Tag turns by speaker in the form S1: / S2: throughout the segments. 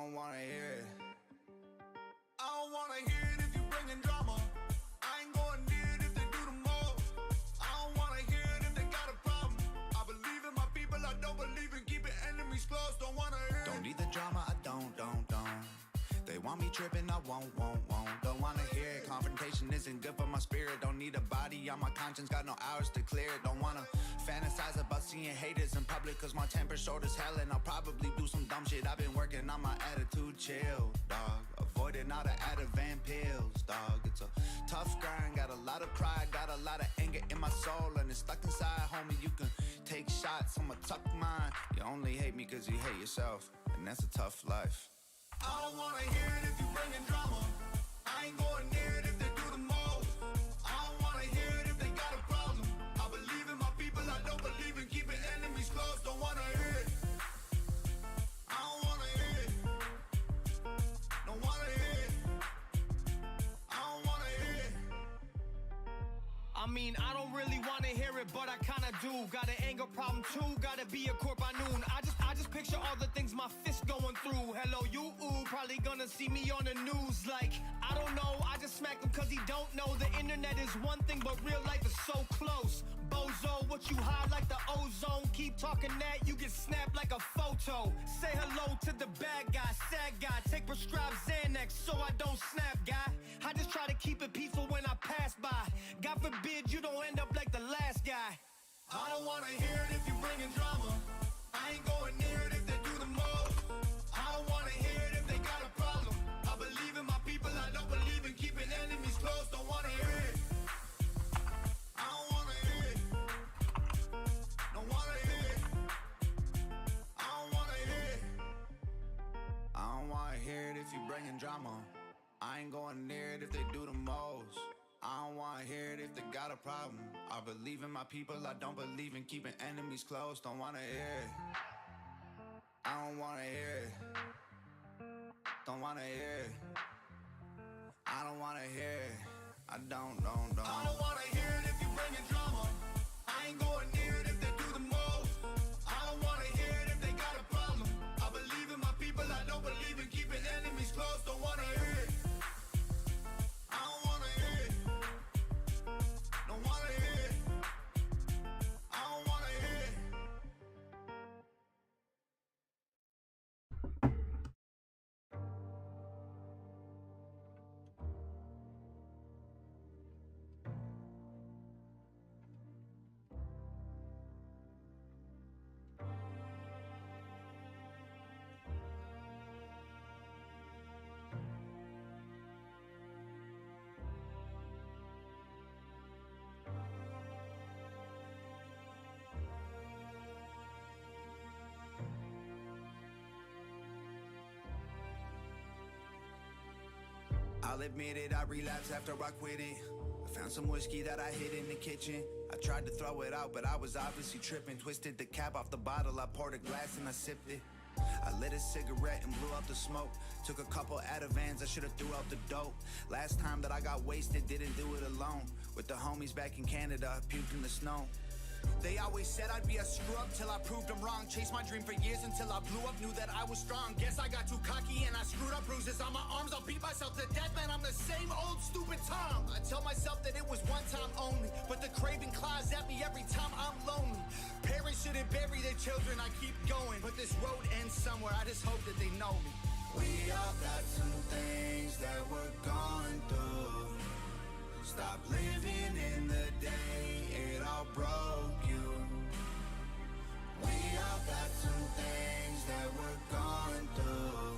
S1: don't wanna hear it. I don't wanna hear it if you bringing drama. I ain't going near it if they do the most. I don't wanna hear it if they got a problem. I believe in my people, I don't believe in keeping enemies close. Don't wanna hear it. Don't need the drama, I don't. They want me tripping, I won't. Don't wanna hear it. Confrontation isn't good for my spirit. Don't need a body on my conscience, got no hours to clear it. Don't wanna fantasize about seeing haters in public, cause my temper's short as hell and I'll probably do some dumb shit. I've been working on my attitude, chill, dog. Avoiding all the Ativan pills, dog. It's a tough grind, got a lot of pride, got a lot of anger in my soul, and it's stuck inside, homie. You can take shots, I'ma tuck mine. You only hate me cause you hate yourself, and that's a tough life. I don't wanna hear it if you bringing drama. I ain't going near it if they do the most. I don't wanna hear it if they got a problem. I believe in my people, I don't believe in keeping enemies close. Don't wanna hear it. I don't wanna hear it. Don't wanna hear it. I don't wanna hear it.
S2: I mean, I don't really wanna hear it, but I kinda do. Got an anger problem too, gotta be a corp by noon. I just picture all the things my fist going through. Hello, you, ooh, probably gonna see me on the news. Like, I don't know, I just smacked him cause he don't know. The internet is one thing, but real life is so close. Bozo, what you hide like the ozone. Keep talking that, you get snapped like a photo. Say hello to the bad guy, sad guy. Take prescribed Xanax so I don't snap, guy. I just try to keep it peaceful when I pass by. God forbid you don't end up like the last guy.
S1: I don't wanna hear it if you bringing drama. I ain't going near it if they do the most. I don't wanna hear it if they got a problem. I believe in my people, I don't believe in keeping enemies close. Don't wanna hear it. I don't wanna hear it. Don't wanna hear it. I don't wanna hear it. I don't wanna hear it if you bringing drama. I ain't going near it if they do the most. I don't wanna hear it if they got a problem. I believe in my people, I don't believe in keeping enemies close. Don't wanna hear it. I don't wanna hear it. Don't wanna hear it. I don't wanna hear it. I don't. I don't wanna hear it if you bringing drama. I ain't going near it if they do the most. I don't wanna hear it if they got a problem. I believe in my people, I don't believe in keeping enemies close. Don't wanna hear it. I don't wanna hear it. Don't wanna hear it. I don't wanna hear it. I'll admit it, I relapsed after I quit it. I found some whiskey that I hid in the kitchen. I tried to throw it out, but I was obviously tripping. Twisted the cap off the bottle, I poured a glass and I sipped it. I lit a cigarette and blew out the smoke. Took a couple Ativans, I should've threw out the dope. Last time that I got wasted, didn't do it alone. With the homies back in Canada, I puked in the snow. They always said I'd be a screw-up till I proved them wrong. Chased my dream for years until I blew up, knew that I was strong. Guess I got too cocky and I screwed up. Bruises on my arms, I'll beat myself to death, man, I'm the same old stupid Tom. I tell myself that it was one time only, but the craving claws at me every time I'm lonely. Parents shouldn't bury their children, I keep going, but this road ends somewhere, I just hope that they know me. We all got some things that we're going through. Stop living in the day it all broke you. We all got some things that we're going through.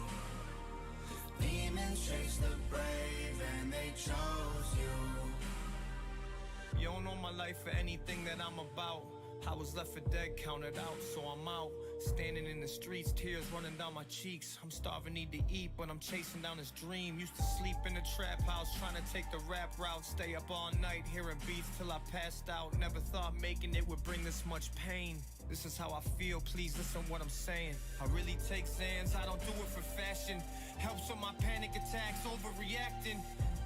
S1: Demons chase the brave and they chose you.
S2: You don't know my life for anything that I'm about. I was left for dead, counted out, so I'm out. Standing in the streets, tears running down my cheeks. I'm starving, need to eat, but I'm chasing down this dream. Used to sleep in the trap house, trying to take the rap route. Stay up all night, hearing beats till I passed out. Never thought making it would bring this much pain. This is how I feel, please listen what I'm saying. I really take Xans, I don't do it for fashion. Helps with my panic attacks, overreacting.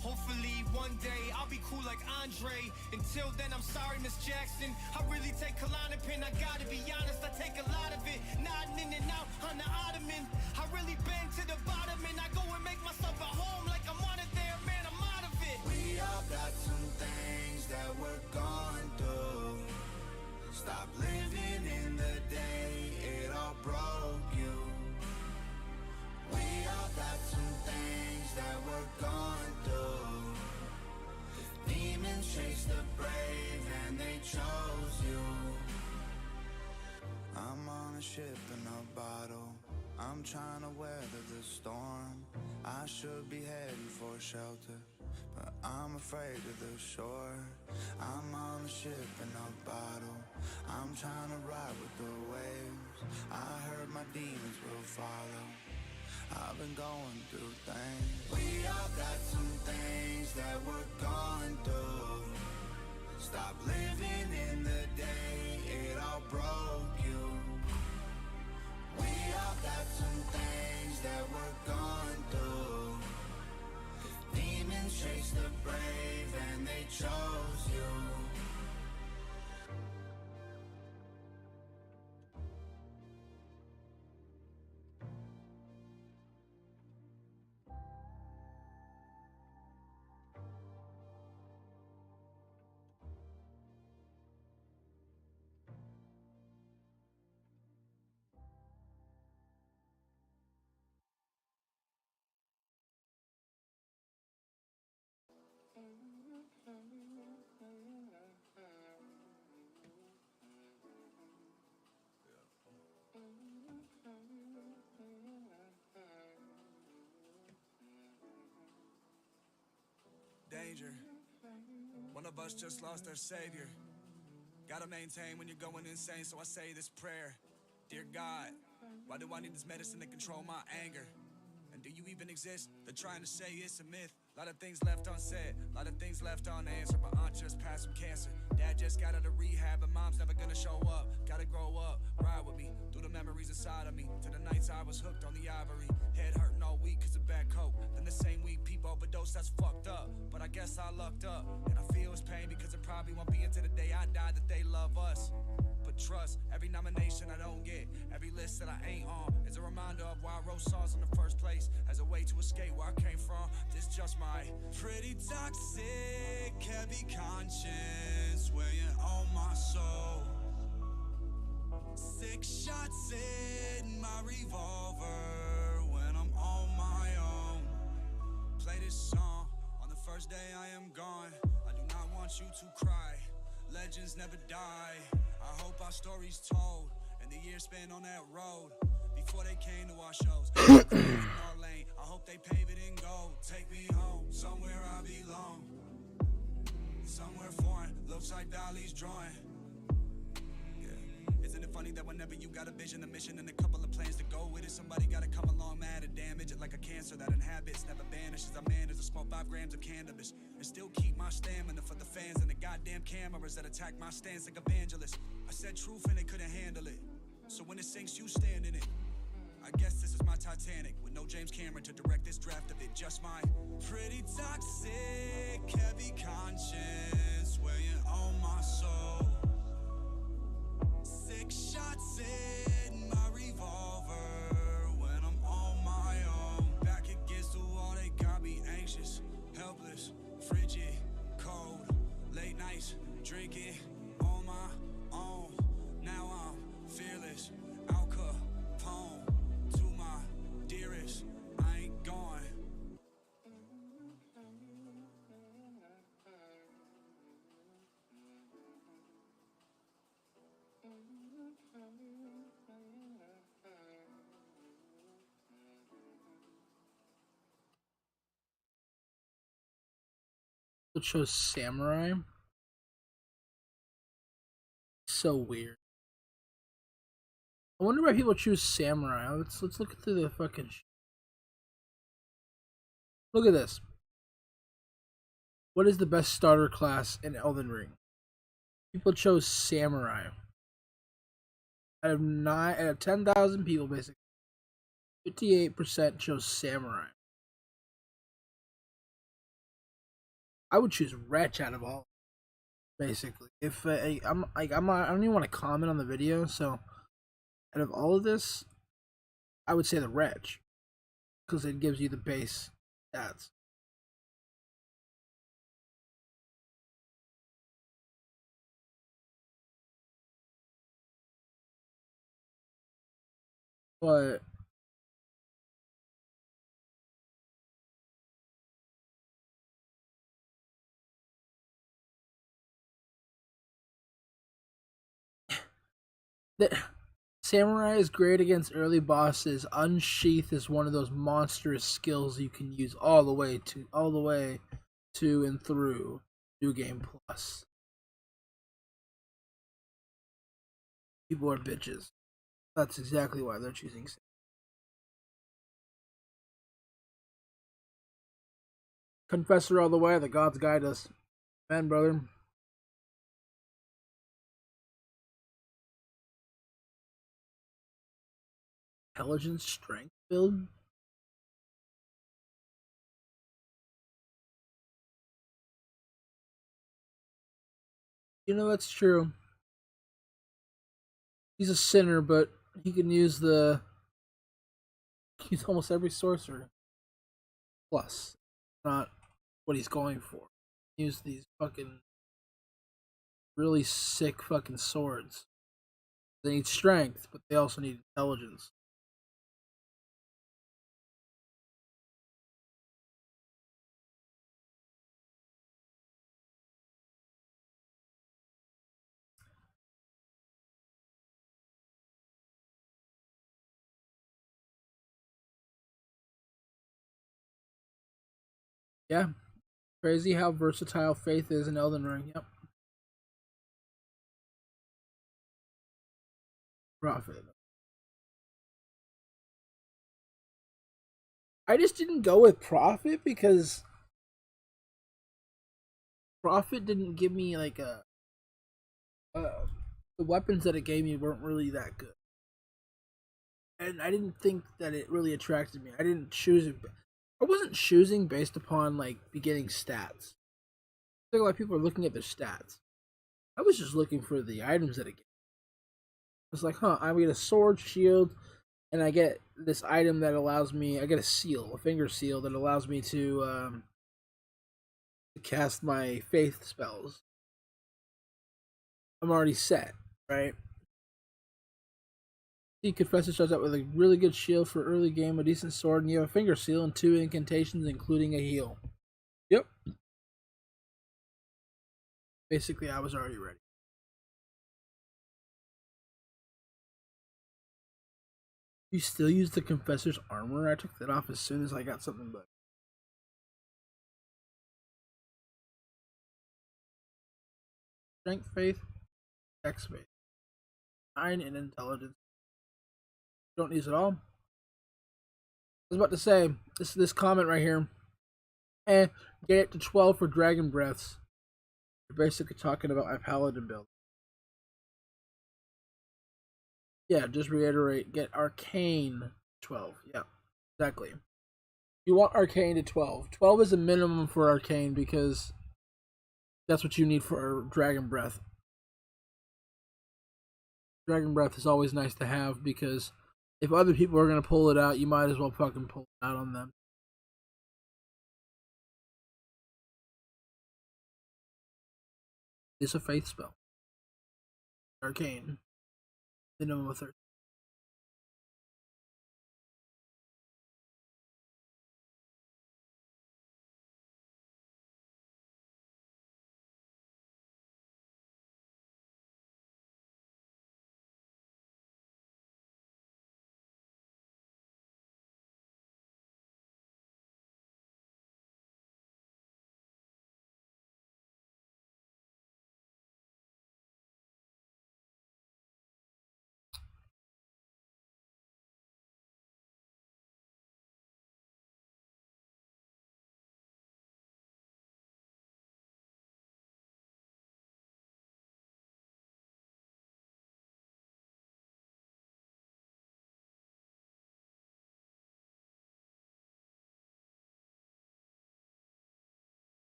S2: Hopefully one day I'll be cool like Andre. Until then, I'm sorry, Miss Jackson. I really take Klonopin, I gotta be honest, I take a lot of it. Nodding in and out on the ottoman. I really been to the bottom.
S1: bottle. I'm trying to weather the storm. I should be heading for shelter, but I'm afraid of the shore. I'm on a ship in a bottle. I'm trying to ride with the waves. I heard my demons will follow. I've been going through things. We all got some things that we're going through. Stop living in the day it all broke you. We all got some things that we're going through. Demons chase the brave and they chose you.
S3: Danger. One of us just lost their savior. Gotta maintain when you're going insane, so I say this prayer. Dear God, why do I need this medicine to control my anger? And do you even exist? They're trying to say it's a myth. A lot of things left unsaid, a lot of things left unanswered. My aunt just passed from cancer. Dad just got out of rehab, and mom's never gonna show up. Gotta grow up, ride with me through the memories inside of me. To the nights I was hooked on the ivory. Head hurting all week cause of bad coke. Then the same week people overdose, that's fucked up. But I guess I lucked up, and I feel his pain because it probably won't be until the day I die that they love us. But trust, every nomination I don't get, every list that I ain't on, is a reminder of why I wrote songs in the first place, as a way to escape where I came from. This just my pretty toxic, heavy conscience weighing on my soul. 6 shots in my revolver when I'm on my own. Play this song on the first day I am gone. I do not want you to cry. Legends never die. I hope our story's told, and the years spent on that road before they came to our shows. In our lane, I hope they pave it in gold. Take me home, somewhere I belong. Somewhere foreign, looks like Dali's drawing. Yeah. Isn't it funny that whenever you got a vision, a mission, and a couple of plans to go with it, somebody gotta come along mad and damage it like a cancer that inhabits, never vanishes. I manage to smoke 5 grams of cannabis and still keep my stamina for the fans and the goddamn cameras that attack my stance like evangelists. I said truth and they couldn't handle it, so when it sinks you stand in it. I guess this is my Titanic with no James Cameron to direct this draft of it. Just my pretty toxic, heavy conscience weighing on my soul. 6 shots in my revolver when I'm on my own. Back against the wall, they got me anxious, helpless, frigid, cold. Late nights, drinking on my own. Now I'm fearless, Al Capone. To my dearest, I ain't going.
S4: It shows samurai. So weird. I wonder why people choose samurai. Let's look through the fucking. Look at this. What is the best starter class in Elden Ring? People chose samurai. Out of 10,000 people, basically, 58% chose samurai. I would choose wretch out of all. Basically, if I don't even want to comment on the video, so out of all of this, I would say the wretch because it gives you the base stats. But Samurai is great against early bosses. Unsheath is one of those monstrous skills you can use all the way to and through New Game Plus. People are bitches. That's exactly why they're choosing Samurai. Confessor all the way, the gods guide us. Man, brother. Intelligence strength build? You know, that's true. He's a sinner, but he can use almost every sorcerer. Plus, not what he's going for. Use these fucking really sick fucking swords. They need strength, but they also need intelligence. Yeah. Crazy how versatile Faith is in Elden Ring. Yep. Prophet. I just didn't go with Prophet because Prophet didn't give me like the weapons that it gave me weren't really that good. And I didn't think that it really attracted me. I didn't choose it. I wasn't choosing based upon like beginning stats. I think a lot of people are looking at their stats. I was just looking for the items that it gave. I was like, huh, I get a sword, shield, and I get this item that allows me. I get a seal, a finger seal that allows me to cast my faith spells. I'm already set, right? See, Confessor starts out with a really good shield for early game, a decent sword, and you have a finger seal and 2 incantations, including a heal. Yep. Basically, I was already ready. You still use the Confessor's armor? I took that off as soon as I got something but strength, faith, X faith, 9 in intelligence. Don't use it all. I was about to say this comment right here. Get it to 12 for dragon breaths. You're basically talking about my paladin build. Yeah, just reiterate. Get arcane 12. Yeah, exactly. You want arcane to 12. 12 is a minimum for arcane because that's what you need for dragon breath. Dragon breath is always nice to have because if other people are going to pull it out, you might as well fucking pull it out on them. It's a faith spell. Arcane. Minimum of 13.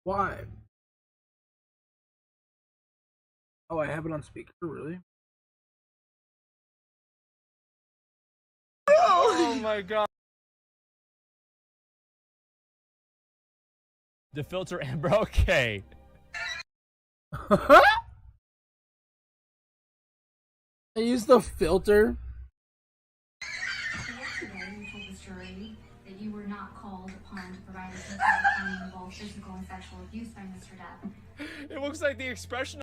S4: Why? Oh, I have it on speaker, really?
S5: Oh my god. The filter amber, okay.
S4: I use the filter.
S6: Yesterday, you told the jury that you were not called upon to provide a detailed accounting of all physical and sexual abuse by Mr. Depp.
S5: It looks like the expression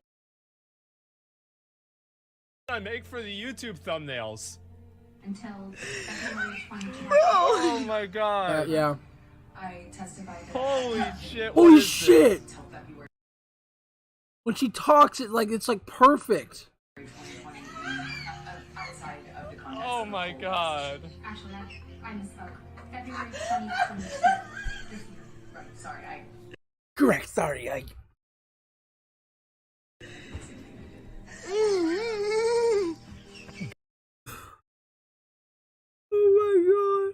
S5: I make for the YouTube thumbnails.
S6: until February 22nd.
S5: Oh my god.
S4: Yeah.
S6: I testified that
S5: Holy shit.
S4: Holy
S5: what is
S4: shit!
S5: this?
S6: until February
S4: When she talks, it's like perfect.
S6: 2020, outside of the context
S5: Oh
S6: of the
S5: my
S6: whole
S5: god.
S6: Actually, I misspoke. February 2022 this year. Right, sorry,
S4: Correct. Sorry, I. Oh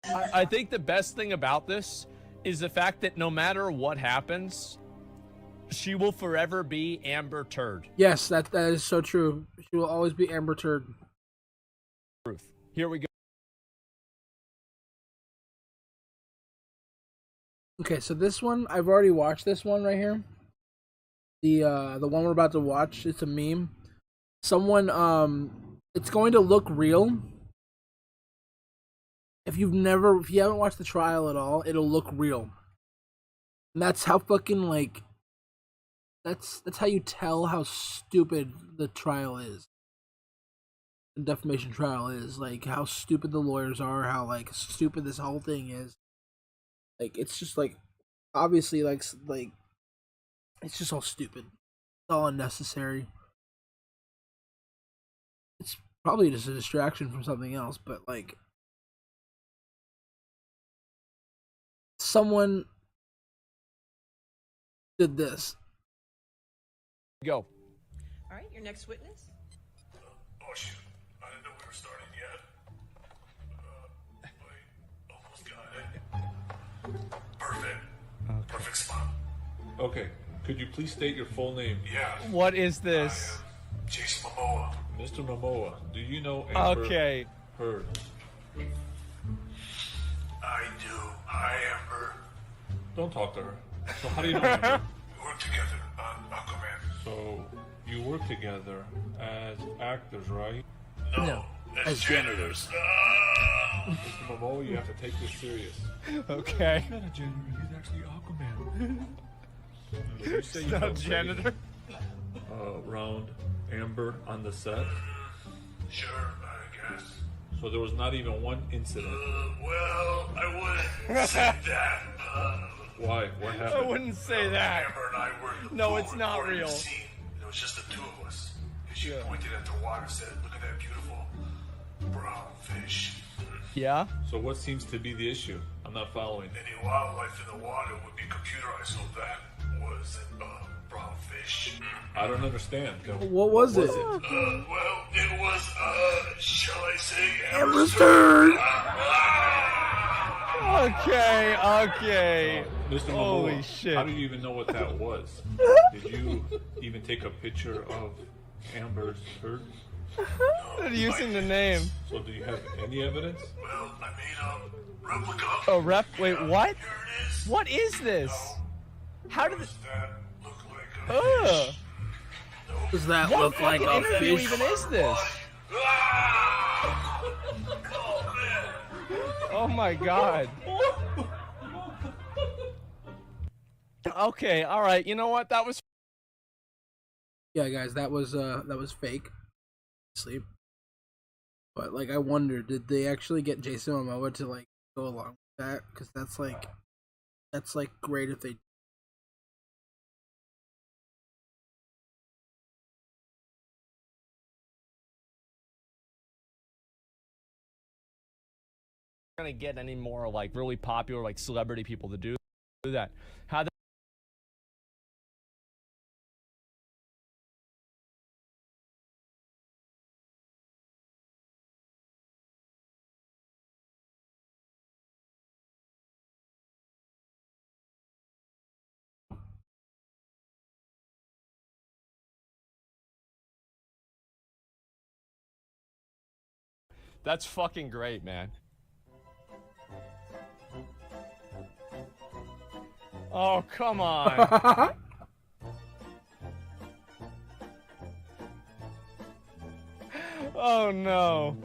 S4: my god.
S5: I think the best thing about this is the fact that no matter what happens, she will forever be Amber Turd.
S4: Yes, that is so true. She will always be Amber Turd.
S5: Truth. Here we go.
S4: Okay, so this one I've already watched. This one right here, the one we're about to watch. It's a meme. Someone it's going to look real. If you haven't watched the trial at all, it'll look real. And that's how fucking like. That's how you tell how stupid the trial is. The defamation trial is, like, how stupid the lawyers are, how like stupid this whole thing is. Like, it's just like, obviously, like it's just all stupid. It's all unnecessary. It's probably just a distraction from something else, but like, someone did this.
S5: Go.
S7: All right, your next witness.
S1: Oh shoot, I didn't know we were starting yet. Wait, almost got it. Perfect. Perfect spot.
S8: Okay, could you please state your full name?
S1: Yeah.
S5: What is this?
S1: Jason Momoa.
S8: Mr. Momoa, do you know Amber
S5: Okay.
S8: Heard?
S1: I do. I am her.
S8: Don't talk to her. So how do you know Amber?
S1: We work together on Aquaman.
S8: So you work together as actors, right?
S1: No, as janitors.
S8: Mr. Momoa, you have to take this serious.
S5: Okay.
S8: He's not a janitor, he's actually Aquaman. You say you
S5: Not
S8: don't
S5: janitor.
S8: around Amber on the set,
S1: Sure, I guess.
S8: so there was not even one incident.
S1: Well, I wouldn't say that.
S8: Why? What
S5: I
S8: happened?
S5: wouldn't say that.
S1: Amber and I were
S5: No, it's not
S1: recording
S5: real.
S1: a scene. It was just the two of us. And she
S5: Yeah.
S1: pointed at the water, said, "Look at that beautiful brown fish.
S5: Yeah?
S8: So what seems to be the issue? I'm not following.
S1: Any wildlife in the water would be computerized, so that was a brown fish.
S8: I don't understand.
S4: What was it?
S1: Well, it was, shall I say,
S4: Amber's turd.
S5: Okay, okay.
S8: Mr.
S5: Holy
S8: Momoa,
S5: shit.
S8: how do you even know what that was? Did you even take a picture of Amber's turd?
S5: They're using the name.
S8: So do you have any evidence?
S1: Well, I made a replica.
S5: Oh, wait, what?
S1: Here it is.
S5: What is this? How did
S1: Does
S5: this?
S1: that look like a
S5: Ugh.
S1: fish?
S4: Does that
S5: What
S4: look like
S5: fucking
S4: a
S5: interview
S4: fish?
S5: even is this?
S1: Ah! Oh, man.
S5: Oh my god. Okay, alright, you know what? That was
S4: Yeah, guys, that was fake. Sleep. But like, I wonder, did they actually get Jason Momoa to like go along with that? Because that's like great if they.
S5: gonna get any more like really popular like celebrity people to do that. How That's fucking great, man. Oh, come on. Oh, no.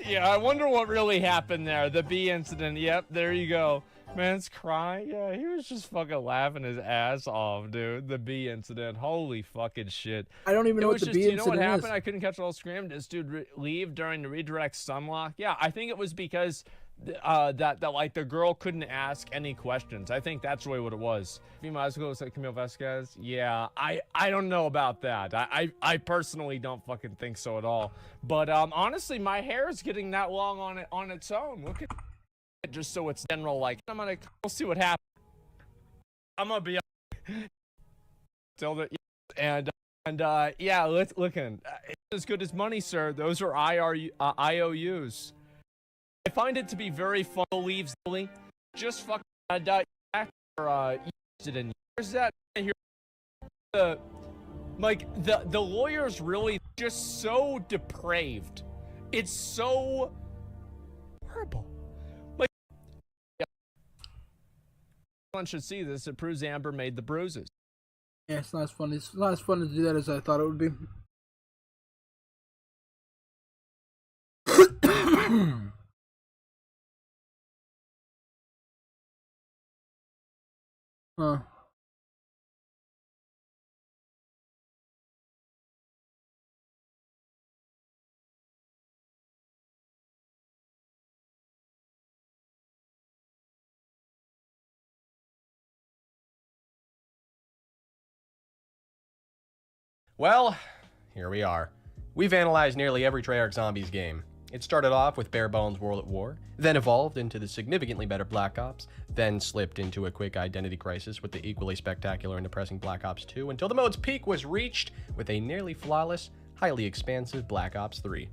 S5: Yeah, I wonder what really happened there. The bee incident. Yep, there you go. Man's crying. Yeah, he was just fucking laughing his ass off, dude. The bee incident. Holy fucking shit.
S4: I don't even know what the bee
S5: you know what
S4: incident
S5: happened?
S4: is.
S5: I couldn't catch it all screamed. This dude leave during the redirect sunlock. Yeah, I think it was because that like the girl couldn't ask any questions. I think that's really what it was. Female was like Camille Vasquez. Yeah, I don't know about that. I personally don't fucking think so at all. But honestly, my hair is getting that long on its own. Look at it, just so it's general. Like we'll see what happens. I'm gonna be till the and yeah, looking it's as good as money, sir. Those are IOUs. I find it to be very fun. Leaves just fucking used it in years. That here the lawyer's really just so depraved. It's so horrible. Like, yeah. Everyone should see this. It proves Amber made the bruises.
S4: Yeah, it's not as fun. It's not as fun to do that as I thought it would be. Huh.
S9: Well, here we are. We've analyzed nearly every Treyarch Zombies game. It started off with bare bones World at War, then evolved into the significantly better Black Ops, then slipped into a quick identity crisis with the equally spectacular and depressing Black Ops 2, until the mode's peak was reached with a nearly flawless, highly expansive Black Ops 3.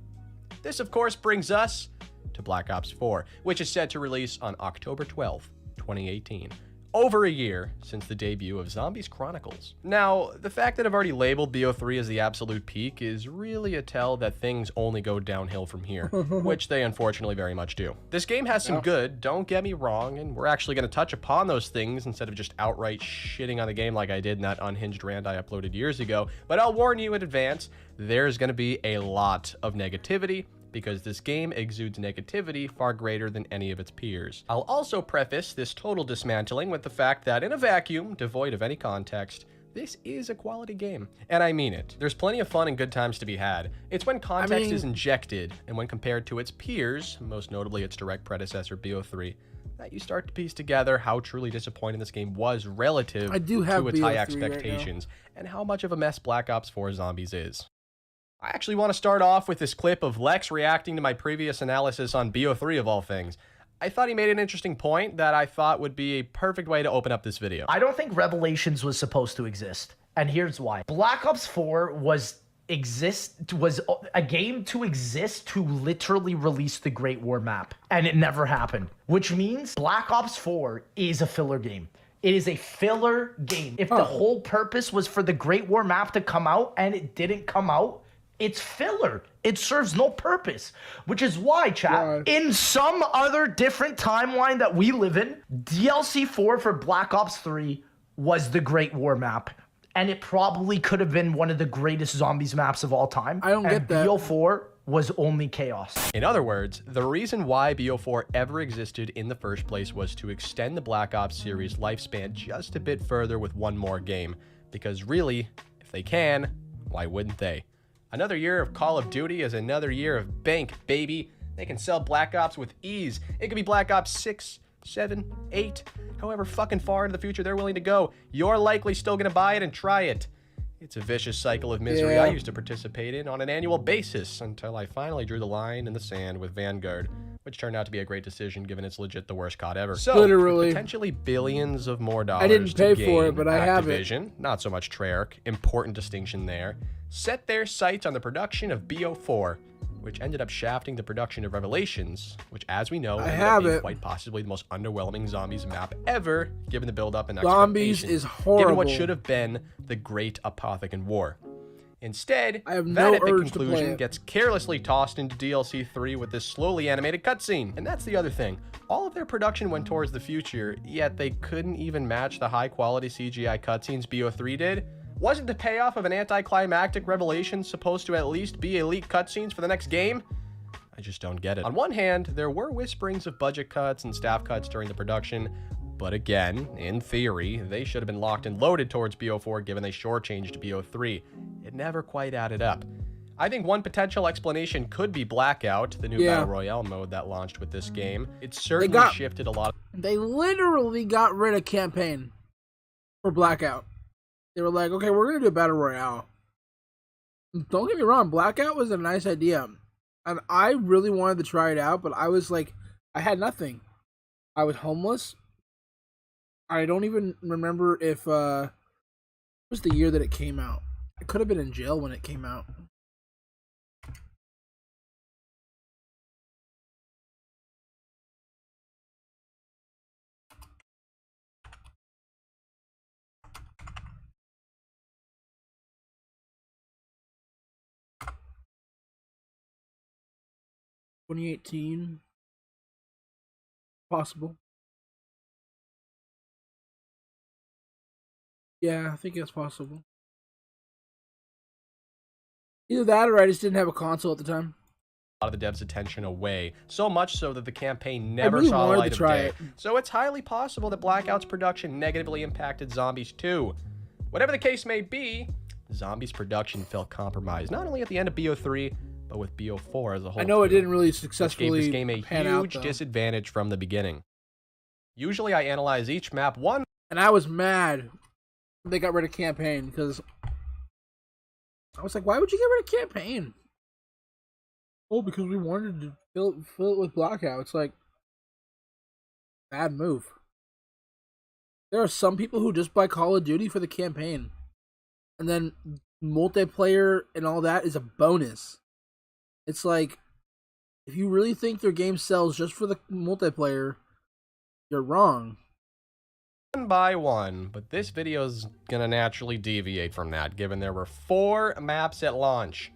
S9: This, of course, brings us to Black Ops 4, which is set to release on October 12th, 2018. Over a year since the debut of Zombies Chronicles. Now, the fact that I've already labeled BO3 as the absolute peak is really a tell that things only go downhill from here, which they unfortunately very much do. This game has some good, don't get me wrong, and we're actually going to touch upon those things instead of just outright shitting on the game like I did in that unhinged rant I uploaded years ago, but I'll warn you in advance, there's going to be a lot of negativity, because this game exudes negativity far greater than any of its peers. I'll also preface this total dismantling with the fact that in a vacuum, devoid of any context, this is a quality game. And I mean it. There's plenty of fun and good times to be had. It's when context is injected, and when compared to its peers, most notably its direct predecessor BO3, that you start to piece together how truly disappointing this game was relative to its high expectations, and how much of a mess Black Ops 4 Zombies is. I actually want to start off with this clip of Lex reacting to my previous analysis on BO3 of all things. I thought he made an interesting point that I thought would be a perfect way to open up this video.
S10: I don't think Revelations was supposed to exist, and here's why. Black Ops 4 was a game to exist to literally release the Great War map, and it never happened, which means Black Ops 4 is a filler game. It is a filler game. If the whole purpose was for the Great War map to come out and it didn't come out, it's filler. It serves no purpose, which is why, chat, in some other different timeline that we live in, DLC 4 for Black Ops 3 was the Great War map, and it probably could have been one of the greatest zombies maps of all time.
S4: I don't get that.
S10: BO4 was only chaos.
S9: In other words, the reason why BO4 ever existed in the first place was to extend the Black Ops series lifespan just a bit further with one more game, because really, if they can, why wouldn't they? Another year of Call of Duty is another year of bank, baby. They can sell Black Ops with ease. It could be Black Ops 6, 7, 8, however fucking far into the future they're willing to go. You're likely still gonna buy it and try it. It's a vicious cycle of misery I used to participate in on an annual basis until I finally drew the line in the sand with Vanguard, which turned out to be a great decision given it's legit the worst COD ever. So,
S4: literally,
S9: potentially billions of more dollars.
S4: I didn't pay for it, but I have it.
S9: Activision, not so much Treyarch, important distinction there, set their sights on the production of BO4, which ended up shafting the production of Revelations, which, as we know, ended up being quite possibly the most underwhelming Zombies map ever, given the build-up and
S4: Zombies is horrible.
S9: Given what should have been the Great Apothecon War. Instead,
S4: I have
S9: that
S4: no
S9: at the
S4: urge to play
S9: conclusion
S4: it.
S9: gets carelessly tossed into DLC 3 with this slowly animated cutscene. And that's the other thing. All of their production went towards the future, yet they couldn't even match the high-quality CGI cutscenes BO3 did. Wasn't the payoff of an anticlimactic Revelation supposed to at least be elite cutscenes for the next game? I just don't get it. On one hand, there were whisperings of budget cuts and staff cuts during the production, but again, in theory, they should have been locked and loaded towards BO4 given they shortchanged BO3. It never quite added up. I think one potential explanation could be Blackout, the new Battle Royale mode that launched with this game. It certainly shifted a lot.
S4: They literally got rid of campaign for Blackout. They were like, okay, we're going to do a Battle Royale. Don't get me wrong, Blackout was a nice idea. And I really wanted to try it out, but I was like, I had nothing. I was homeless. I don't even remember if, it was the year that it came out. I could have been in jail when it came out. $2018, possible. Yeah, I think it's possible. Either that or I just didn't have a console at the time.
S9: A lot of the devs' attention away, so much so that the campaign never saw the light of day. So it's highly possible that Blackout's production negatively impacted Zombies 2. Whatever the case may be, Zombies production felt compromised, not only at the end of BO3, but with BO4 as a whole.
S4: I know it didn't really successfully
S9: gave this game a huge disadvantage from the beginning. Usually I analyze each map one,
S4: and I was mad they got rid of campaign because I was like, why would you get rid of campaign? Oh, because we wanted to fill it with Blackout. It's like, bad move. There are some people who just buy Call of Duty for the campaign, and then multiplayer and all that is a bonus. It's like, if you really think their game sells just for the multiplayer, you're wrong.
S9: One by one, but this video is gonna naturally deviate from that, given there were 4 maps at launch.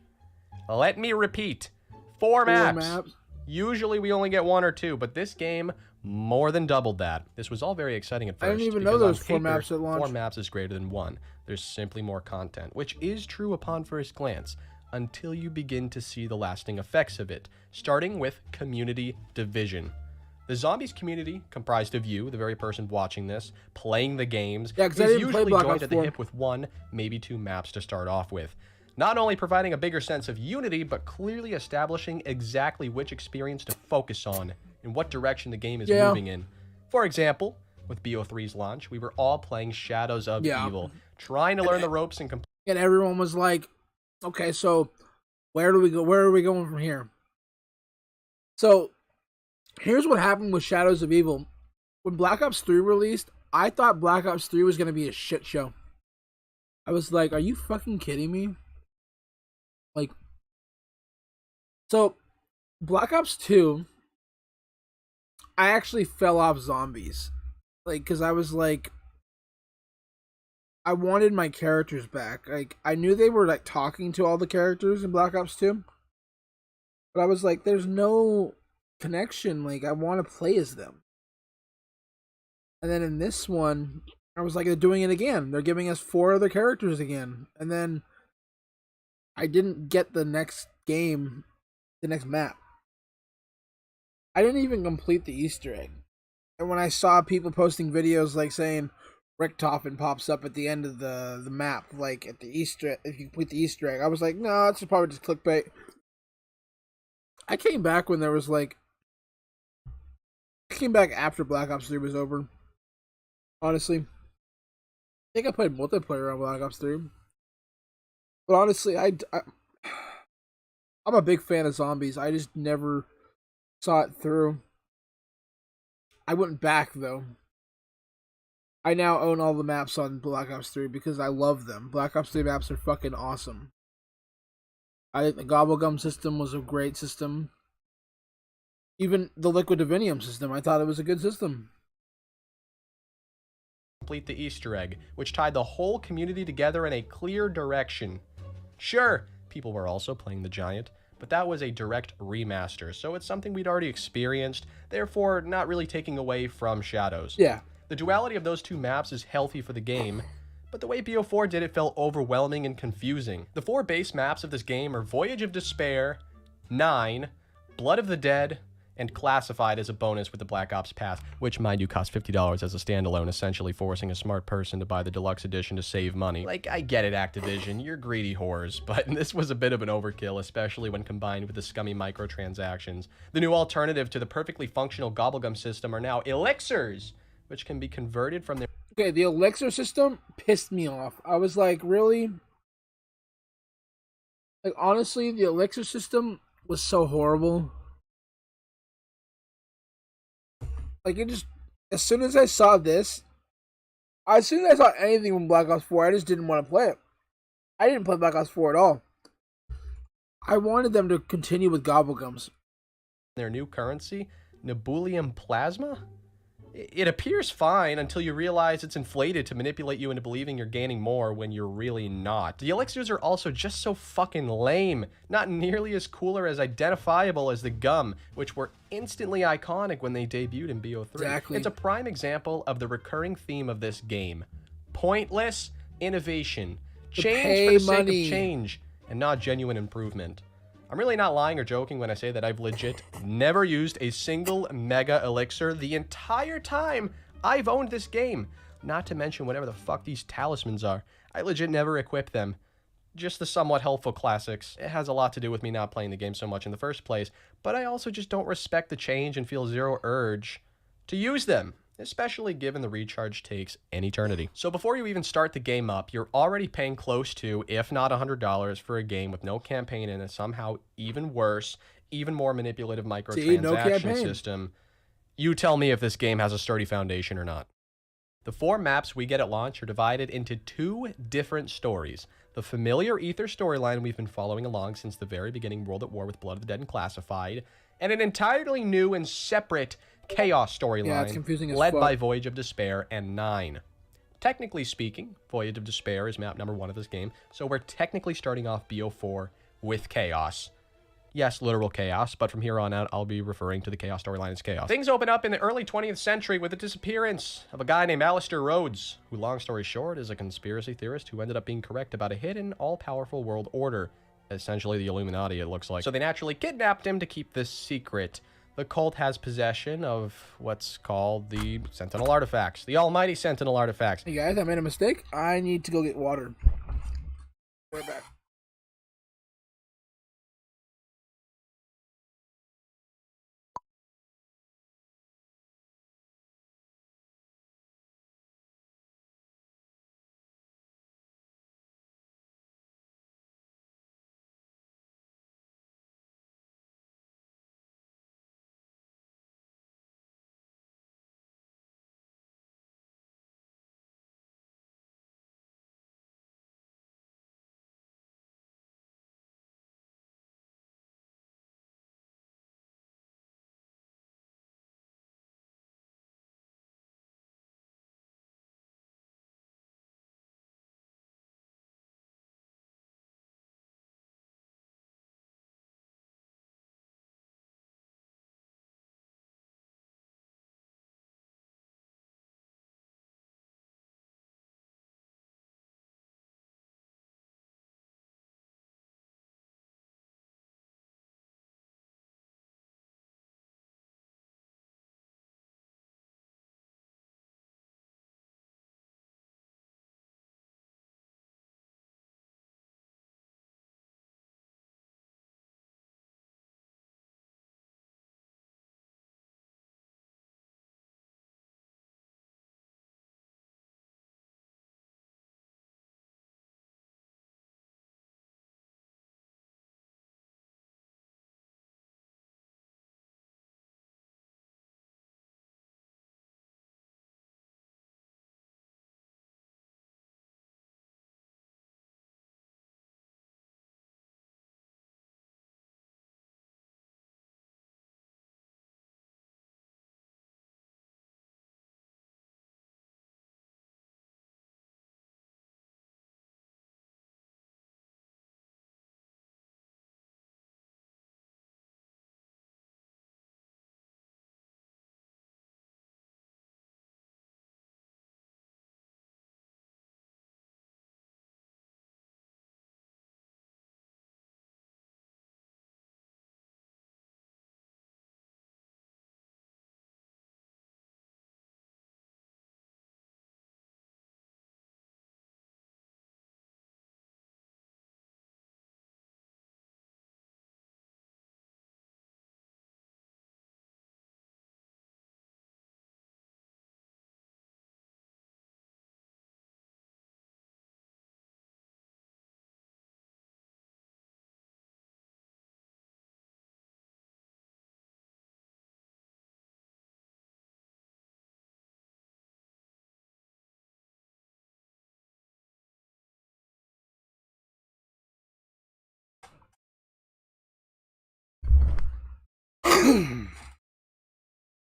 S9: Let me repeat, 4 maps. Usually we only get 1 or 2, but this game more than doubled that. This was all very exciting at first.
S4: I didn't even know there was 4 maps at launch.
S9: 4 maps is greater than 1. There's simply more content, which is true upon first glance, until you begin to see the lasting effects of it, starting with community division. The Zombies community, comprised of you, the very person watching this, playing the games, is usually joined at the hip with 1, maybe 2 maps to start off with. Not only providing a bigger sense of unity, but clearly establishing exactly which experience to focus on and what direction the game is moving in. For example, with BO3's launch, we were all playing Shadows of Evil, trying to learn the ropes and
S4: and everyone was like, okay, so where do we go? Where are we going from here? So here's what happened with Shadows of Evil. When Black Ops 3 released, I thought Black Ops 3 was going to be a shit show. I was like, are you fucking kidding me? Like, so Black Ops 2, I actually fell off Zombies. Like, because I was like, I wanted my characters back. Like, I knew they were like talking to all the characters in Black Ops 2, but I was like, there's no connection. Like, I want to play as them. And then in this one, I was like, they're doing it again. They're giving us 4 other characters again. And then I didn't get the next game, the next map. I didn't even complete the Easter egg. And when I saw people posting videos like saying Richtofen pops up at the end of the map, like at the Easter, if you complete the Easter egg, I was like, no, it's probably just clickbait. I came back when there was like, I came back after Black Ops 3 was over. Honestly, I think I played multiplayer on Black Ops 3. But honestly, I'm a big fan of Zombies. I just never saw it through. I went back though. I now own all the maps on Black Ops 3 because I love them. Black Ops 3 maps are fucking awesome. I think the Gobblegum system was a great system. Even the Liquid Divinium system, I thought it was a good system.
S9: Complete the Easter egg, which tied the whole community together in a clear direction. Sure, people were also playing the Giant, but that was a direct remaster, so it's something we'd already experienced, therefore not really taking away from Shadows.
S4: Yeah.
S9: The duality of those 2 maps is healthy for the game, but the way BO4 did it felt overwhelming and confusing. The 4 base maps of this game are Voyage of Despair, 9, Blood of the Dead, and Classified as a bonus with the Black Ops Pass, which, mind you, costs $50 as a standalone, essentially forcing a smart person to buy the deluxe edition to save money. Like, I get it, Activision, you're greedy whores, but this was a bit of an overkill, especially when combined with the scummy microtransactions. The new alternative to the perfectly functional Gobblegum system are now elixirs, which can be converted from their...
S4: Okay, the elixir system pissed me off. I was like, really? Like, honestly, the elixir system was so horrible. Like, it just, as soon as I saw this, as soon as I saw anything from Black Ops 4, I just didn't want to play it. I didn't play Black Ops 4 at all. I wanted them to continue with Gobblegums.
S9: Their new currency, Nebulium Plasma? It appears fine until you realize it's inflated to manipulate you into believing you're gaining more when you're really not. The elixirs are also just so fucking lame, not nearly as cool or as identifiable as the gum, which were instantly iconic when they debuted in BO3.
S4: Exactly.
S9: It's a prime example of the recurring theme of this game. Pointless innovation. Change for the sake of change, and not genuine improvement. I'm really not lying or joking when I say that I've legit never used a single mega elixir the entire time I've owned this game. Not to mention whatever the fuck these talismans are. I legit never equip them. Just the somewhat helpful classics. It has a lot to do with me not playing the game so much in the first place, but I also just don't respect the change and feel zero urge to use them, especially given the recharge takes an eternity. So before you even start the game up, you're already paying close to, if not $100, for a game with no campaign in it, somehow even worse, even more manipulative microtransaction system. You tell me if this game has a sturdy foundation or not. The 4 maps we get at launch are divided into 2 different stories. The familiar Ether storyline we've been following along since the very beginning World at War with Blood of the Dead and Classified, and an entirely new and separate Chaos storyline led by Voyage of Despair and 9. Technically speaking, Voyage of Despair is map number 1 of this game, so we're technically starting off BO4 with Chaos. Yes, literal chaos, but from here on out, I'll be referring to the Chaos storyline as Chaos. Things open up in the early 20th century with the disappearance of a guy named Alistair Rhodes, who, long story short, is a conspiracy theorist who ended up being correct about a hidden, all-powerful world order. Essentially the Illuminati, it looks like. So they naturally kidnapped him to keep this secret. The cult has possession of what's called the Sentinel Artifacts. The almighty Sentinel Artifacts.
S4: Hey guys, I made a mistake. I need to go get water. We're back.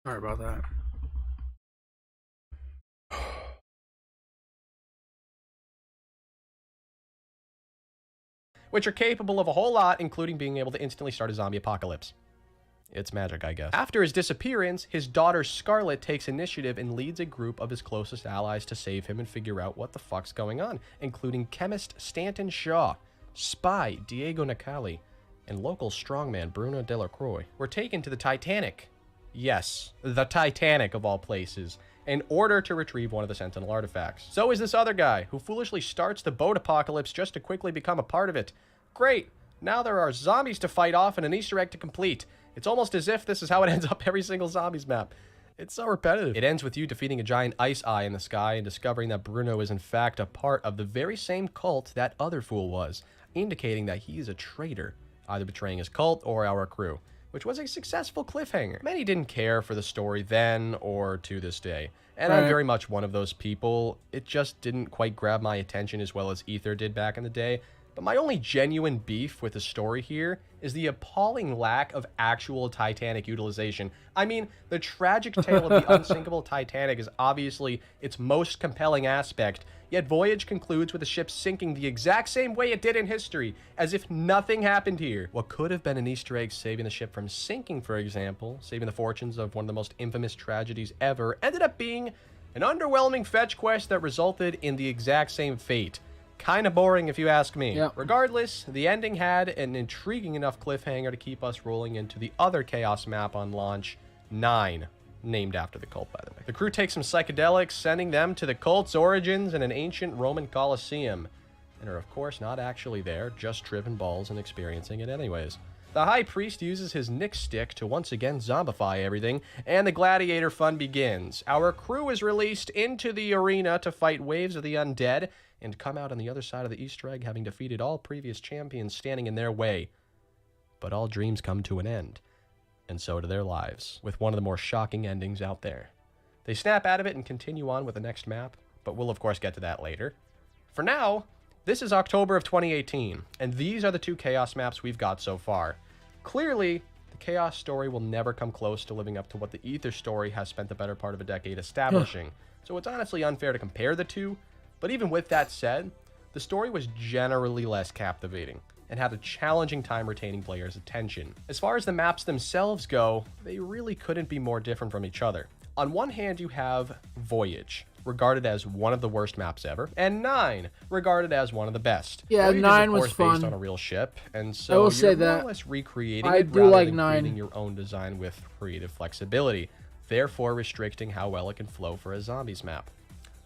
S4: Sorry about that.
S9: Which are capable of a whole lot, including being able to instantly start a zombie apocalypse. It's magic, I guess. After his disappearance, his daughter Scarlet takes initiative and leads a group of his closest allies to save him and figure out what the fuck's going on, including chemist Stanton Shaw, spy Diego Nicali, and local strongman Bruno Delacroix. Were taken to the Titanic. Yes, the Titanic of all places, in order to retrieve one of the Sentinel artifacts. So is this other guy, who foolishly starts the boat apocalypse just to quickly become a part of it. Great, now there are zombies to fight off and an Easter egg to complete. It's almost as if this is how it ends up every single zombies map. It's so repetitive. It ends with you defeating a giant ice eye in the sky and discovering that Bruno is in fact a part of the very same cult that other fool was, indicating that he's a traitor, either betraying his cult or our crew, which was a successful cliffhanger. Many didn't care for the story then or to this day, and I'm very much one of those people. It just didn't quite grab my attention as well as Ether did back in the day. But my only genuine beef with the story here is the appalling lack of actual Titanic utilization. I mean, the tragic tale of the unsinkable Titanic is obviously its most compelling aspect, yet Voyage concludes with the ship sinking the exact same way it did in history, as if nothing happened here. What could have been an Easter egg saving the ship from sinking, for example, saving the fortunes of one of the most infamous tragedies ever, ended up being an underwhelming fetch quest that resulted in the exact same fate. Kind of boring if you ask me.
S4: Yep.
S9: Regardless, the ending had an intriguing enough cliffhanger to keep us rolling into the other Chaos map on launch, 9, named after the cult, by the way. The crew takes some psychedelics, sending them to the cult's origins in an ancient Roman Colosseum, and are of course not actually there, just tripping balls and experiencing it anyways. The High Priest uses his Nick stick to once again zombify everything, and the gladiator fun begins. Our crew is released into the arena to fight waves of the undead, and come out on the other side of the Easter egg having defeated all previous champions standing in their way. But all dreams come to an end, and so do their lives, with one of the more shocking endings out there. They snap out of it and continue on with the next map, but we'll of course get to that later. For now, this is October of 2018, and these are the 2 Chaos maps we've got so far. Clearly, the Chaos story will never come close to living up to what the Ether story has spent the better part of a decade establishing, so it's honestly unfair to compare the two. But even with that said, the story was generally less captivating and had a challenging time retaining players' attention. As far as the maps themselves go, they really couldn't be more different from each other. On one hand, you have Voyage, regarded as one of the worst maps ever, and 9, regarded as one of the best.
S4: Yeah,
S9: Voyage
S4: 9
S9: is, of
S4: was
S9: course,
S4: fun.
S9: based on a real ship, and
S4: I
S9: so
S4: will say
S9: you're more
S4: that.
S9: or less recreating
S4: I
S9: it
S4: do
S9: rather
S4: like
S9: than
S4: 9.
S9: creating your own design with creative flexibility, therefore restricting how well it can flow for a zombies map.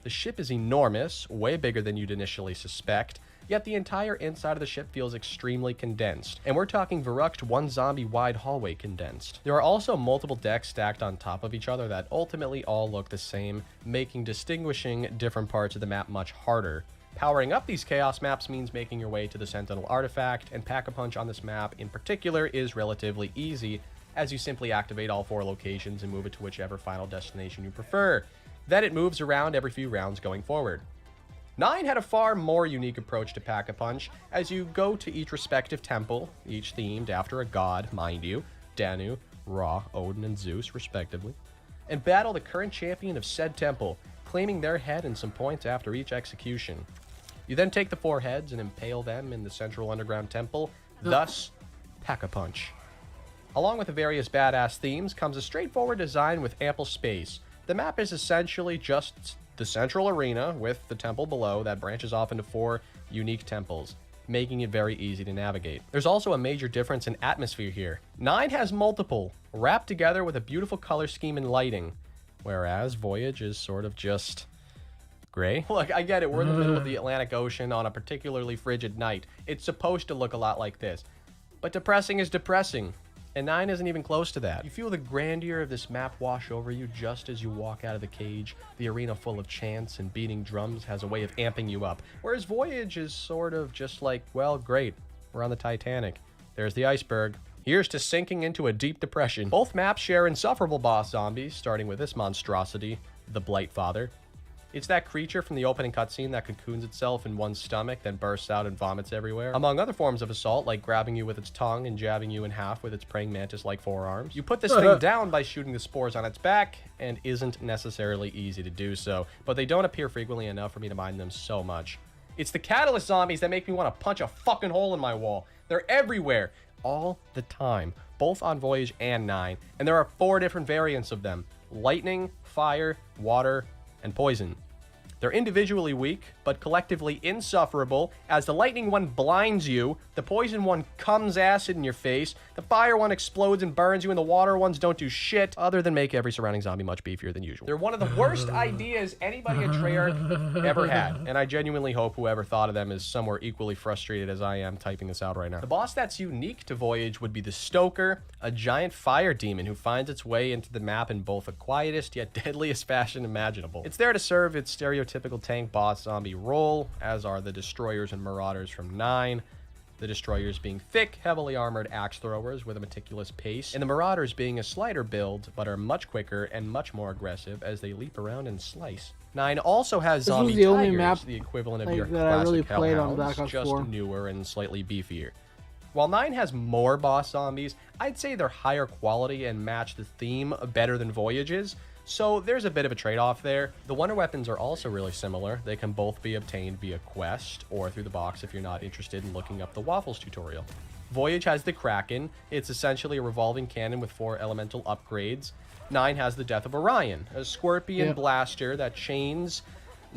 S9: The ship is enormous, way bigger than you'd initially suspect, yet the entire inside of the ship feels extremely condensed, and we're talking Verruckt one zombie wide hallway condensed. There are also multiple decks stacked on top of each other that ultimately all look the same, making distinguishing different parts of the map much harder. Powering up these Chaos maps means making your way to the Sentinel artifact, and Pack-a-Punch on this map in particular is relatively easy, as you simply activate all 4 locations and move it to whichever final destination you prefer. Then it moves around every few rounds going forward. 9 had a far more unique approach to Pack-a-Punch, as you go to each respective temple, each themed after a god, mind you, Danu, Ra, Odin, and Zeus, respectively, and battle the current champion of said temple, claiming their head and some points after each execution. You then take the 4 heads and impale them in the central underground temple, thus Pack-a-Punch. Along with the various badass themes comes a straightforward design with ample space. The map is essentially just the central arena with the temple below that branches off into 4 unique temples, making it very easy to navigate. There's also a major difference in atmosphere here. 9 has multiple, wrapped together with a beautiful color scheme and lighting, whereas Voyage is sort of just gray. Look, I get it, we're in the middle of the Atlantic Ocean on a particularly frigid night. It's supposed to look a lot like this, but depressing is depressing. And 9 isn't even close to that. You feel the grandeur of this map wash over you just as you walk out of the cage. The arena full of chants and beating drums has a way of amping you up. Whereas Voyage is sort of just like, well, great, we're on the Titanic. There's the iceberg. Here's to sinking into a deep depression. Both maps share insufferable boss zombies, starting with this monstrosity, the Blight Father. It's that creature from the opening cutscene that cocoons itself in one's stomach, then bursts out and vomits everywhere. Among other forms of assault, like grabbing you with its tongue and jabbing you in half with its praying mantis-like forearms. You put this thing down by shooting the spores on its back, and isn't necessarily easy to do so, but they don't appear frequently enough for me to mind them so much. It's the catalyst zombies that make me want to punch a fucking hole in my wall. They're everywhere, all the time, both on Voyage and 9, and there are 4 different variants of them: lightning, fire, water, and poison. They're individually weak, but collectively insufferable, as the lightning one blinds you, the poison one comes acid in your face, the fire one explodes and burns you, and the water ones don't do shit other than make every surrounding zombie much beefier than usual. They're one of the worst ideas anybody at Treyarch ever had, and I genuinely hope whoever thought of them is somewhere equally frustrated as I am typing this out right now. The boss that's unique to Voyage would be the Stoker, a giant fire demon who finds its way into the map in both the quietest yet deadliest fashion imaginable. It's there to serve its stereotypical tank boss zombie role, as are the Destroyers and Marauders from 9. The Destroyers being thick, heavily armored axe throwers with a meticulous pace, and the Marauders being a slighter build, but are much quicker and much more aggressive as they leap around and slice. 9 also has zombie
S4: the only
S9: tigers,
S4: map,
S9: the equivalent of
S4: like,
S9: your
S4: that I really
S9: classic
S4: played on
S9: hellhounds,
S4: Black Ops
S9: just
S4: 4.
S9: newer and slightly beefier. While 9 has more boss zombies, I'd say they're higher quality and match the theme better than Voyage's, so there's a bit of a trade-off there. The wonder weapons are also really similar. They can both be obtained via quest or through the box if you're not interested in looking up the Waffles tutorial. Voyage has the Kraken. It's essentially a revolving cannon with 4 elemental upgrades. 9 has the Death of Orion, a scorpion blaster that chains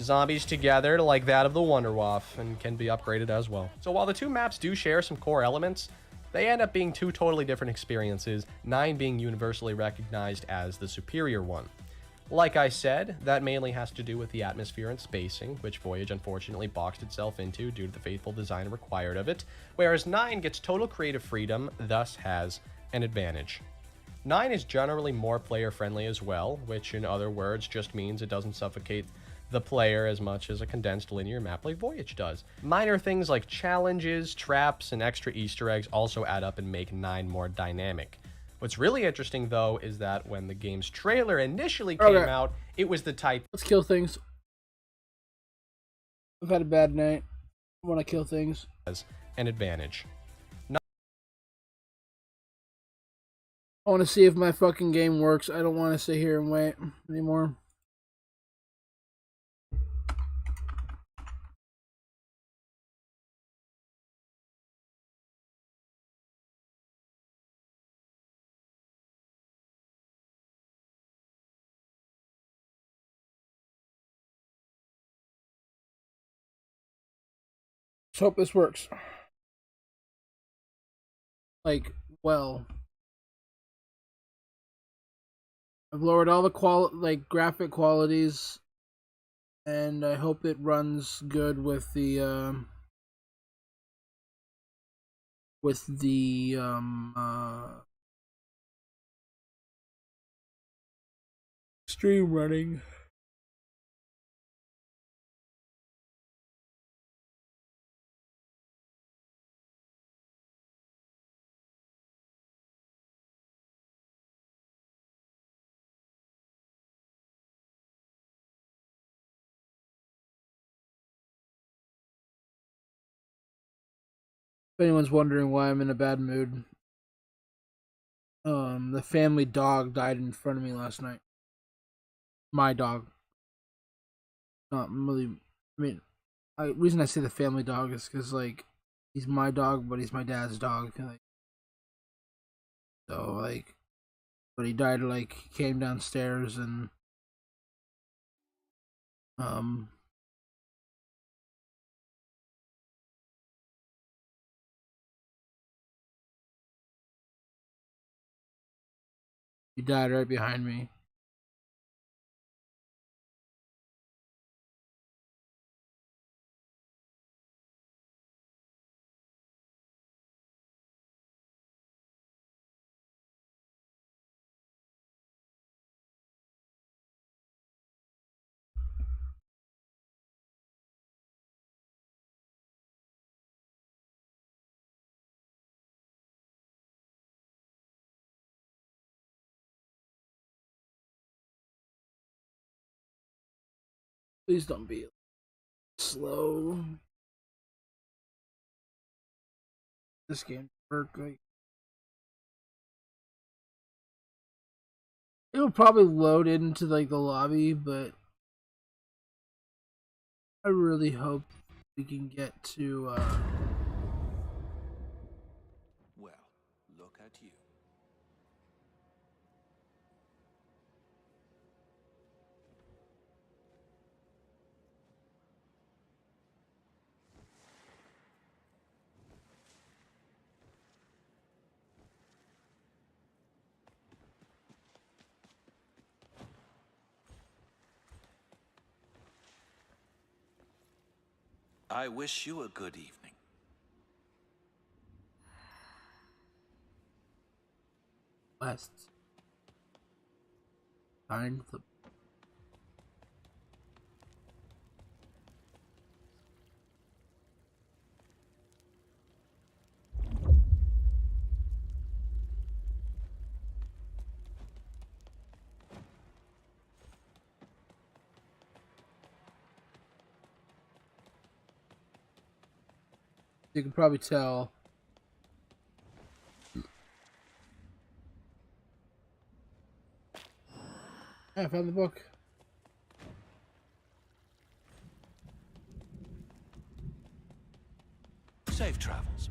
S9: zombies together like that of the Wonder Waff, and can be upgraded as well. So while the 2 maps do share some core elements, they end up being 2 totally different experiences, 9 being universally recognized as the superior one. Like I said, that mainly has to do with the atmosphere and spacing, which Voyage unfortunately boxed itself into due to the faithful design required of it, whereas 9 gets total creative freedom, thus has an advantage. 9 is generally more player-friendly as well, which in other words just means it doesn't suffocate the player as much as a condensed linear map like Voyage does. Minor things like challenges, traps, and extra Easter eggs also add up and make 9 more dynamic. What's really interesting, though, is that when the game's trailer initially came out, it was the type...
S4: Let's kill things. I've had a bad night. I want to kill things.
S9: ...as an advantage.
S4: I want to see if my fucking game works. I don't want to sit here and wait anymore. Let's hope this works. Like, well. I've lowered all the graphic qualities, and I hope it runs good with the stream running. If anyone's wondering why I'm in a bad mood, the family dog died in front of me last night. My dog. Not really. I mean, reason I say the family dog is because like he's my dog, but he's my dad's dog. But he died like he came downstairs and he died right behind me. Please don't be slow. This game work like it'll probably load into like the lobby, but I really hope we can get to
S1: Well, look at you. I wish you a good evening.
S4: West. Find the you can probably tell. Yeah, I found the book.
S1: Safe travels.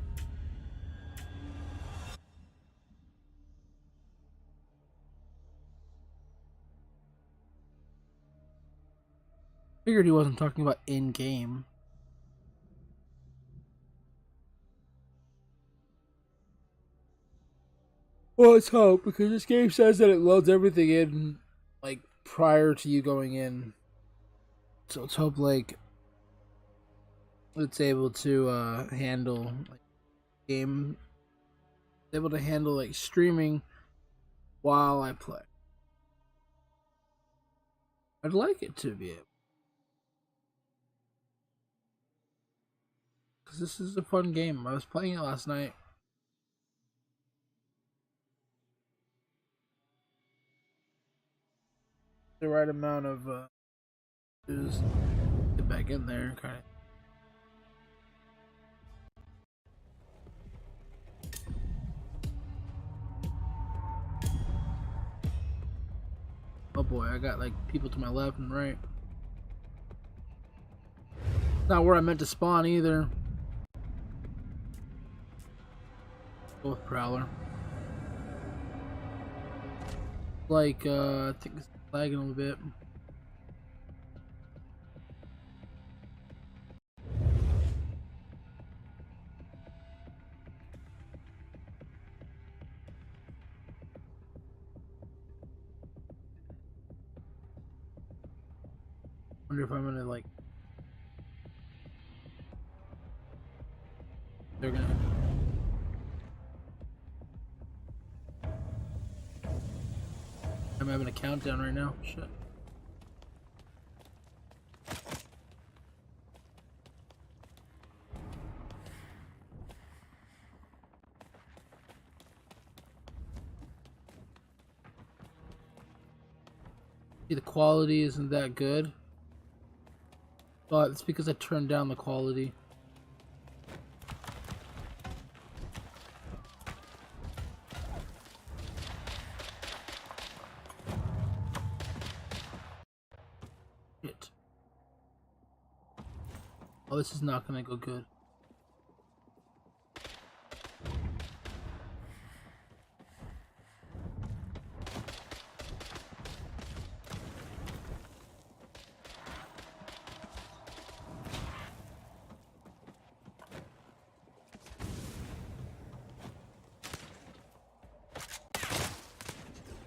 S4: Figured he wasn't talking about in game. Well, let's hope, because this game says that it loads everything in like prior to you going in. So let's hope like it's able to handle like game, able to handle like streaming while I play. I'd like it to be able, because this is a fun game. I was playing it last night. The right amount of just get back in there, kind of. Oh boy, I got like people to my left and right. Not where I meant to spawn either. Go with Prowler. Like, I think it's lagging a little bit. Wonder if I'm gonna like. They're gonna. I'm having a countdown right now. Shit. See, the quality isn't that good. But it's because I turned down the quality. Shit. Oh, this is not gonna go good.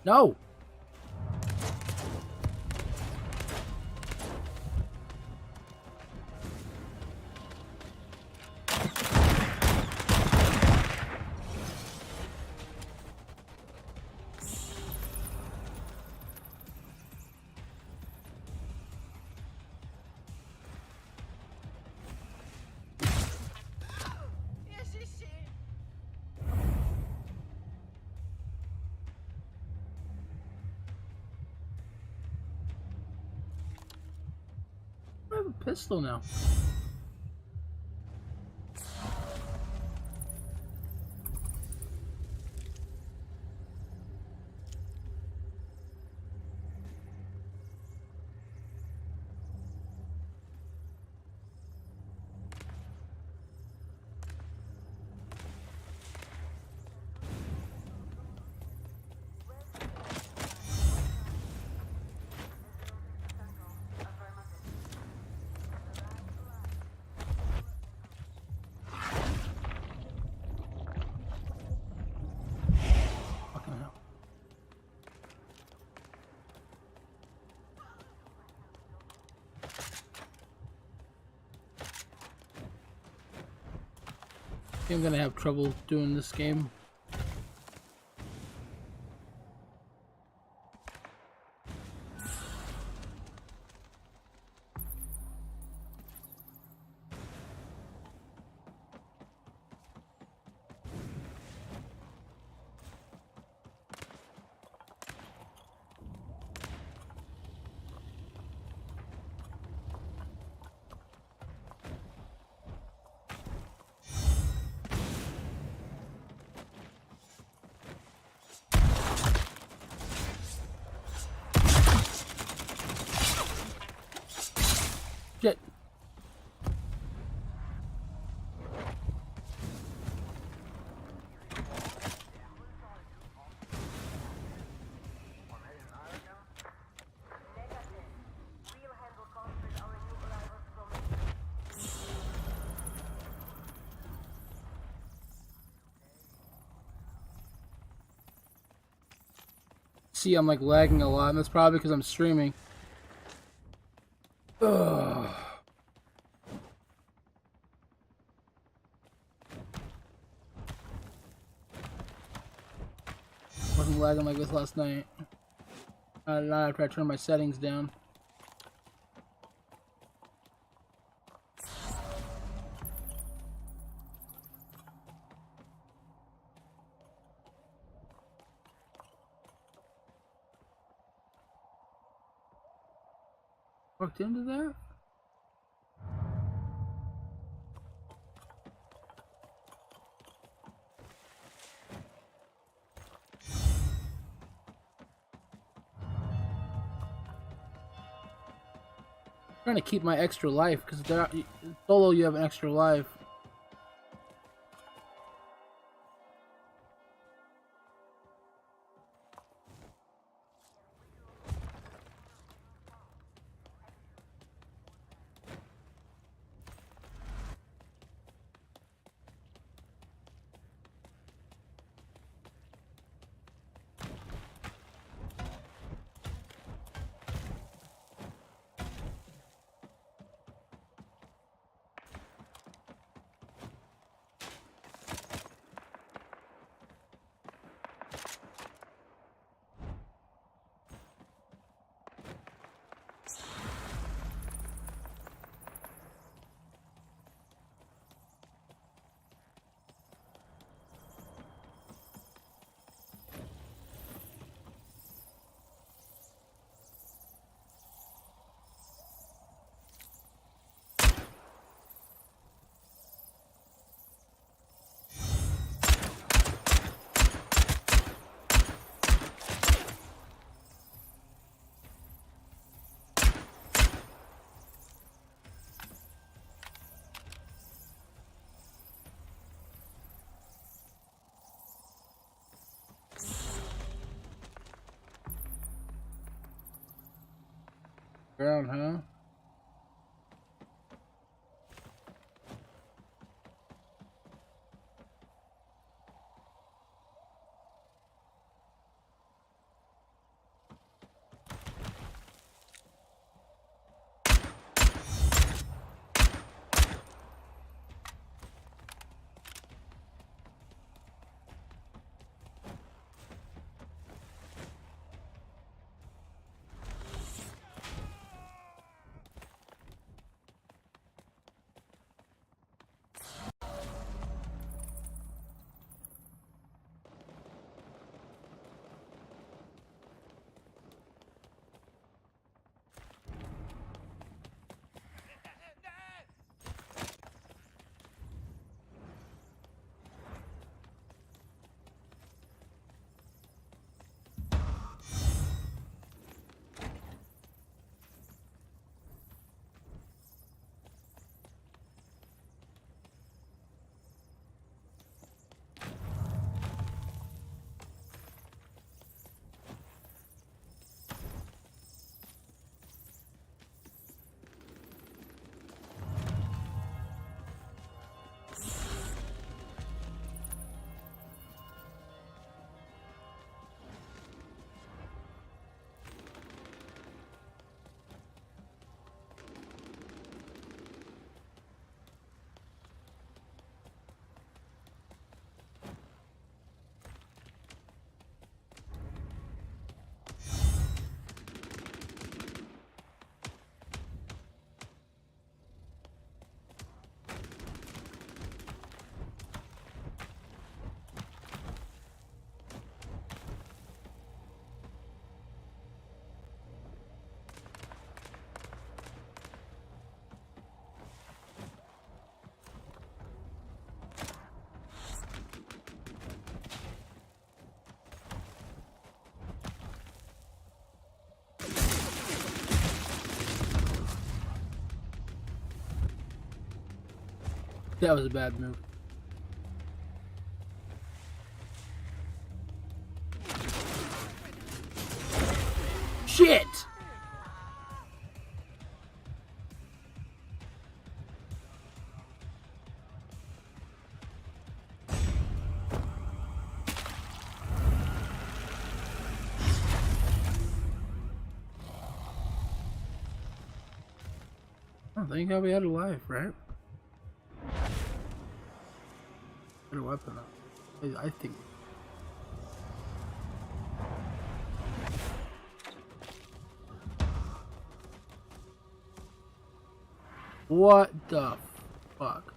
S4: No! pistol now. I'm gonna have trouble doing this game. Shit. See, I'm like lagging a lot, and that's probably because I'm streaming. Ugh. Wasn't lagging like this last night. Not after I turned my settings down. Worked into that? Trying to keep my extra life because solo you have an extra life. Ground, huh? That was a bad move. Shit! Oh, thank God we had a life, right? Better weapon up. I think. What the fuck?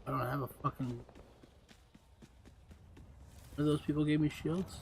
S4: I don't have a fucking... One of those people gave me shields?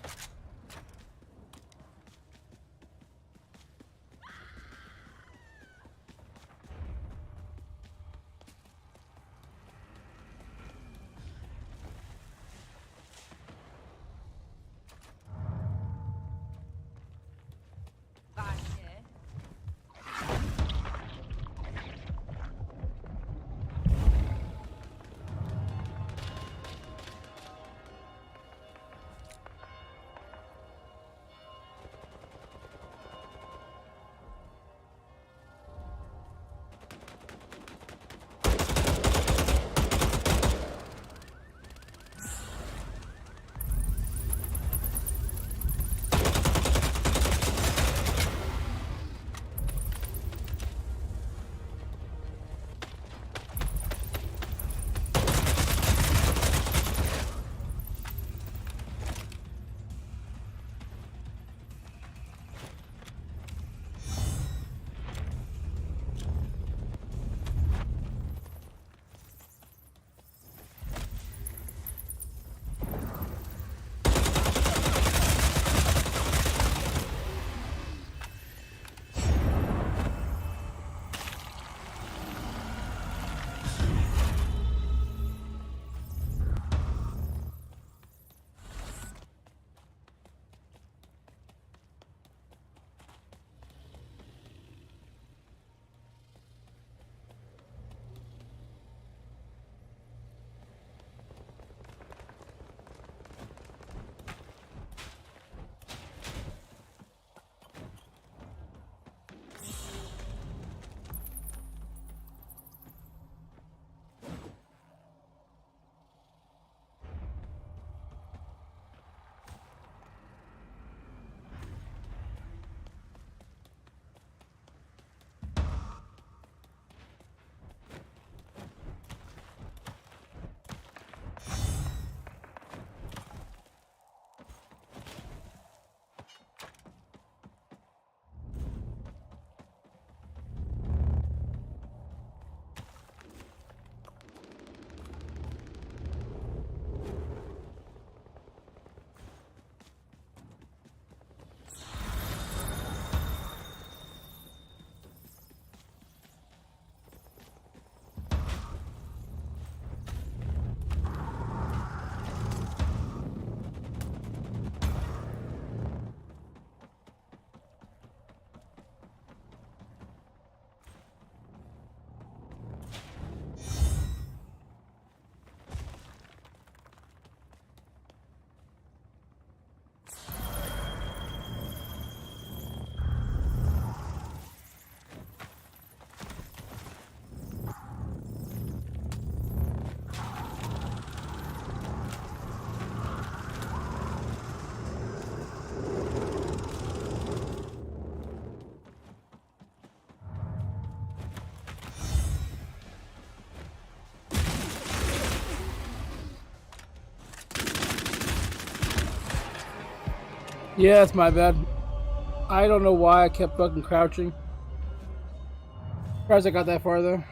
S4: Yeah, it's my bad. I don't know why I kept fucking crouching. Surprised I got that far though.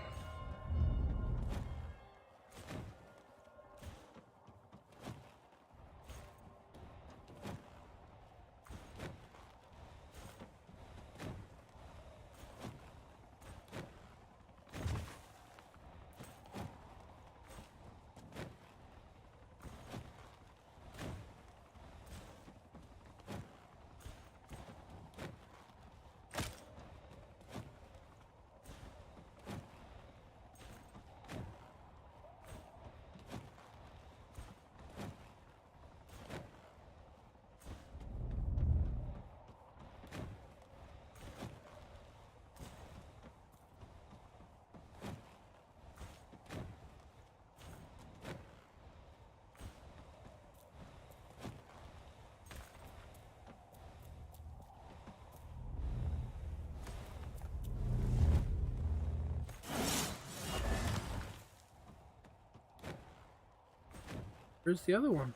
S4: Where's the other one?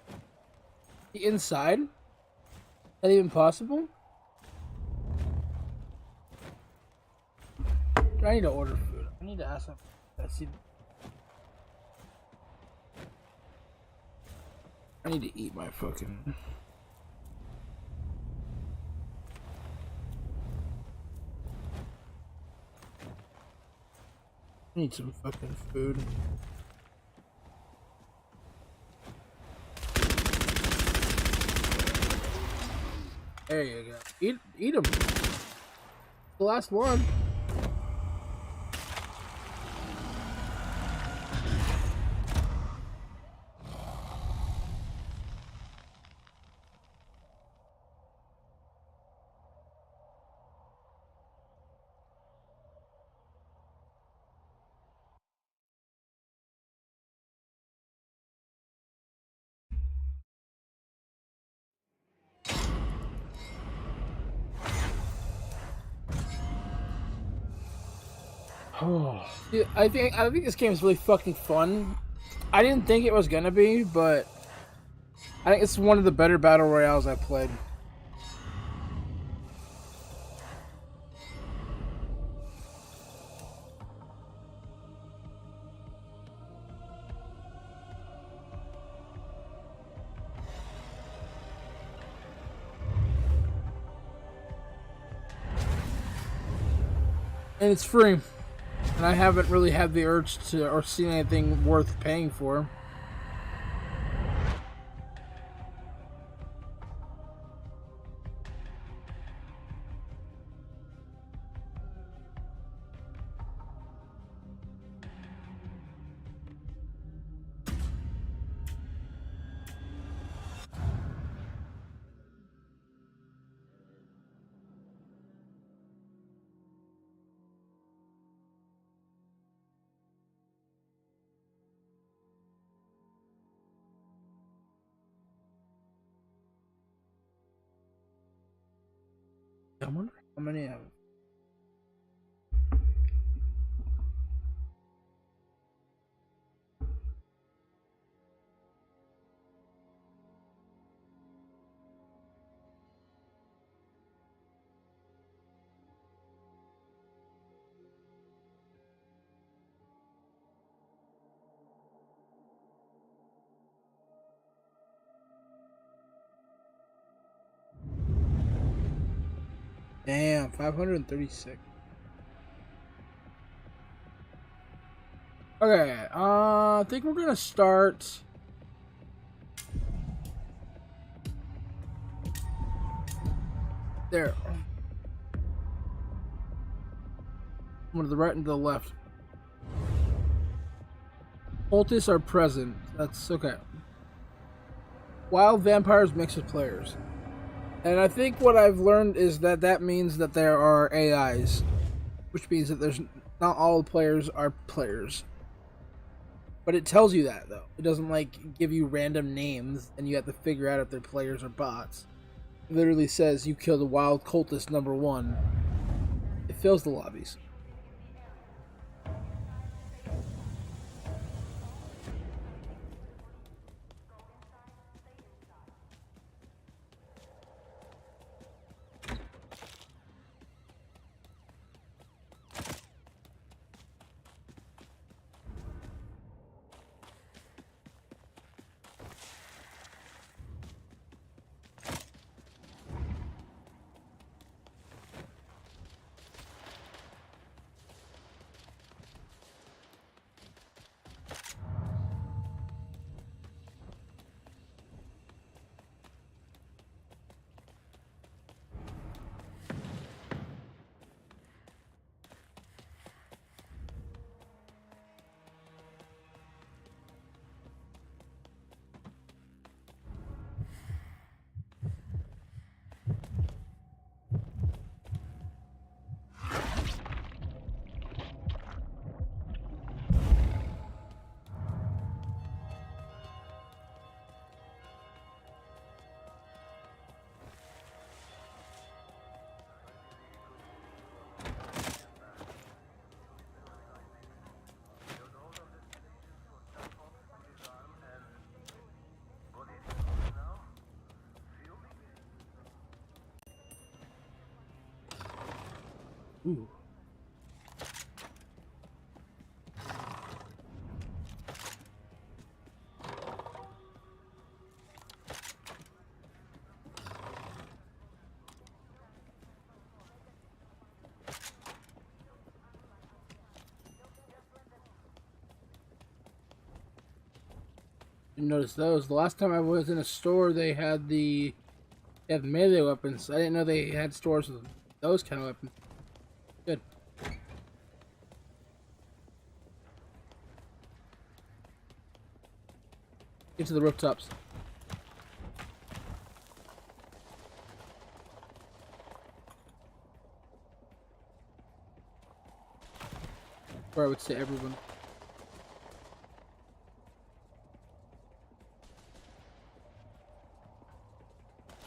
S4: The inside? That even possible? I need to order food. I need to ask them. I need to eat my fucking. I need some fucking food. There you go. Eat them. The last one. Dude, I think this game is really fucking fun. I didn't think it was gonna be, but I think it's one of the better battle royales I've played. And it's free. And I haven't really had the urge to or seen anything worth paying for. I wonder how many I have. Damn, 536. Okay, I think we're gonna start. There. One to the right and to the left. Cultists are present. That's okay. Wild vampires mix with players. And I think what I've learned is that means that there are AIs. Which means that there's not all players are players. But it tells you that, though. It doesn't, like, give you random names and you have to figure out if they're players or bots. It literally says you killed a wild cultist number 1. It fills the lobbies. Ooh. Didn't notice those. The last time I was in a store, they had the melee weapons. I didn't know they had stores with those kind of weapons. Good. Get to the rooftops. Or I would say everyone.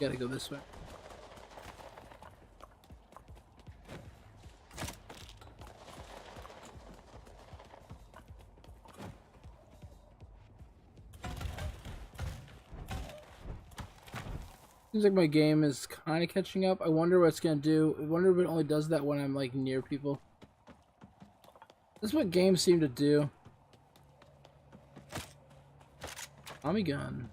S4: Gotta go this way. Seems like my game is kind of catching up. I wonder what it's gonna do. I wonder if it only does that when I'm like near people. This is what games seem to do. Tommy gun.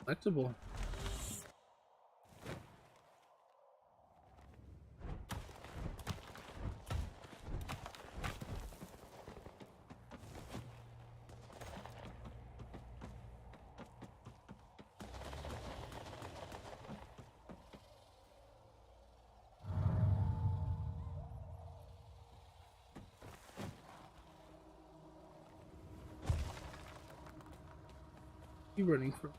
S4: Flexible. You running from?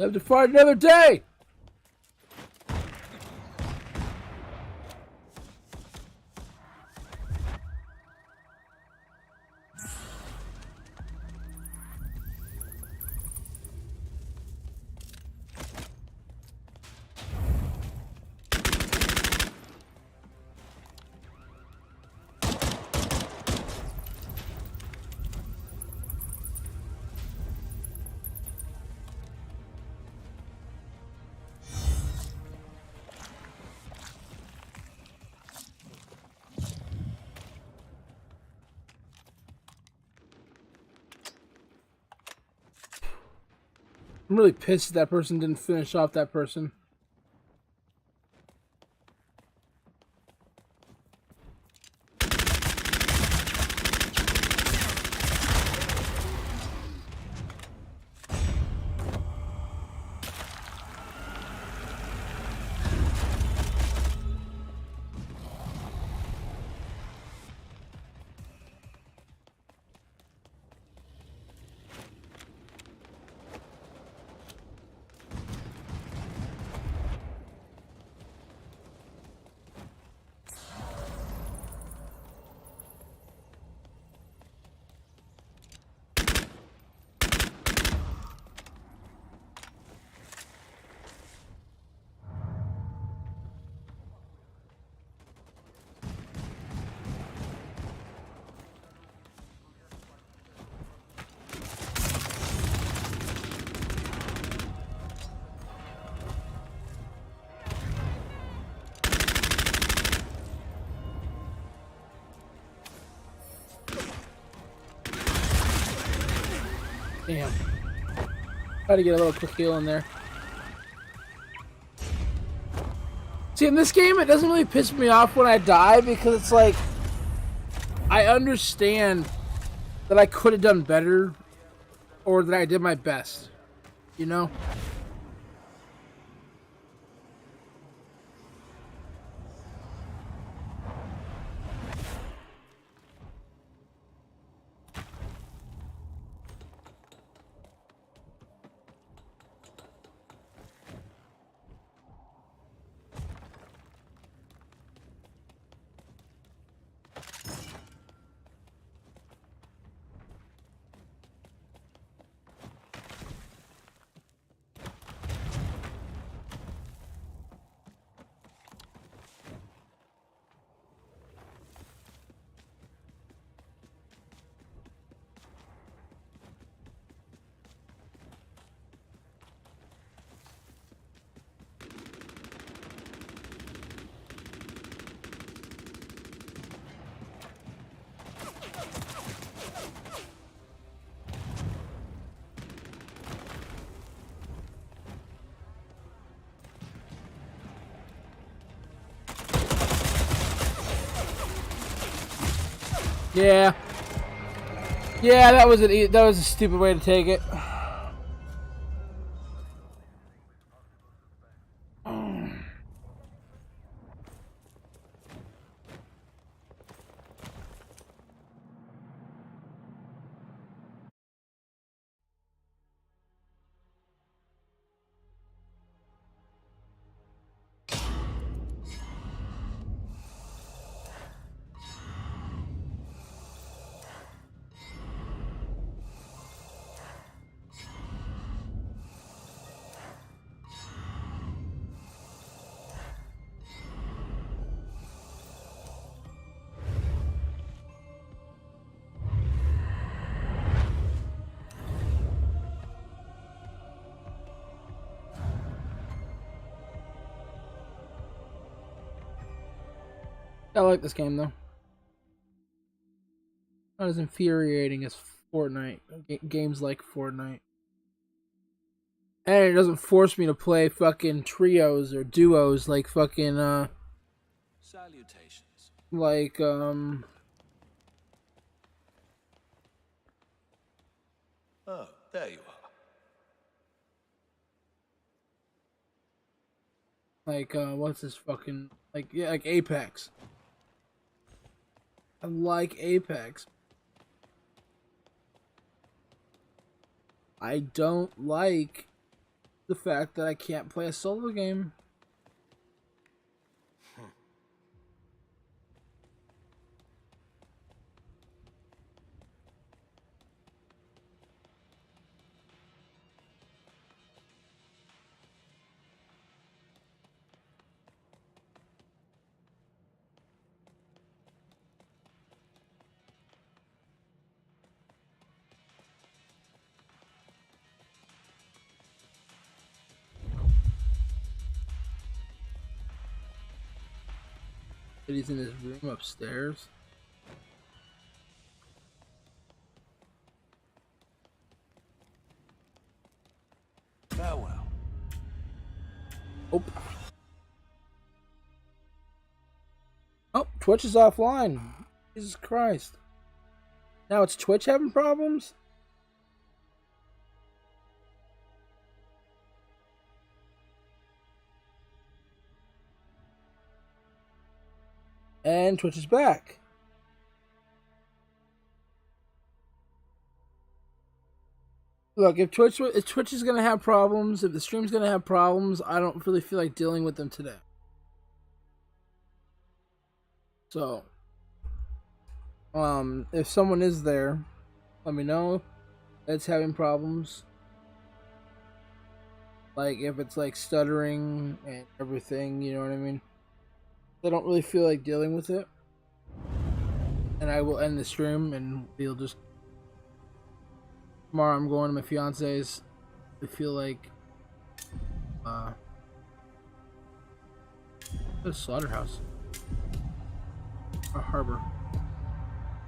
S4: Live to fight another day! I'm really pissed that person didn't finish off that person. Damn. Try to get a little quick heal in there. See, in this game, it doesn't really piss me off when I die because it's like I understand that I could have done better or that I did my best, you know? Yeah. Yeah, that was a stupid way to take it. I like this game though. Not as infuriating as Fortnite. Games like Fortnite. And it doesn't force me to play fucking trios or duos like fucking
S1: Salutations.
S4: like
S1: Oh, there you are.
S4: like what's this fucking like Apex. I like Apex. I don't like the fact that I can't play a solo game. He's in his room upstairs.
S1: Farewell.
S4: Oh. Oh, Twitch is offline. Jesus Christ. Now it's Twitch having problems? And Twitch is back. Look, if Twitch is gonna have problems, if the stream's gonna have problems, I don't really feel like dealing with them today. So, if someone is there, let me know that's having problems. Like if it's like stuttering and everything, you know what I mean? I don't really feel like dealing with it. And I will end the stream and we'll just... Tomorrow I'm going to my fiance's. I feel like... a slaughterhouse. A harbor.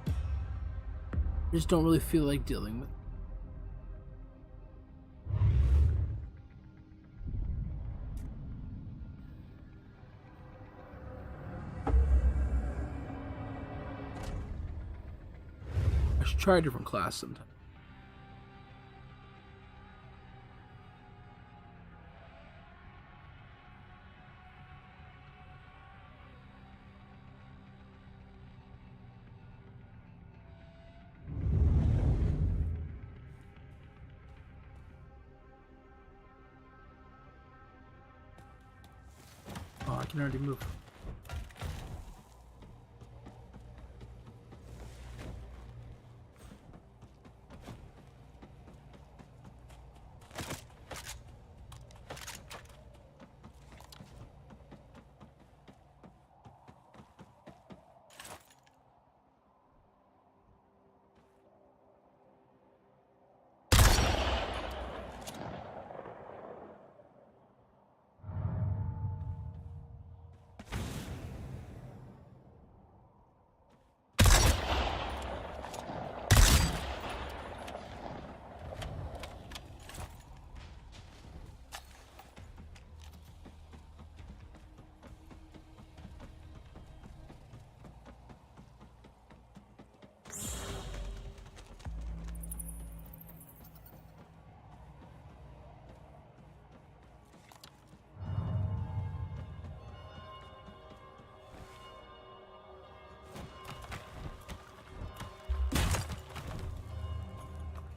S4: I just don't really feel like dealing with it. should try a different class sometime. Oh, I can already move.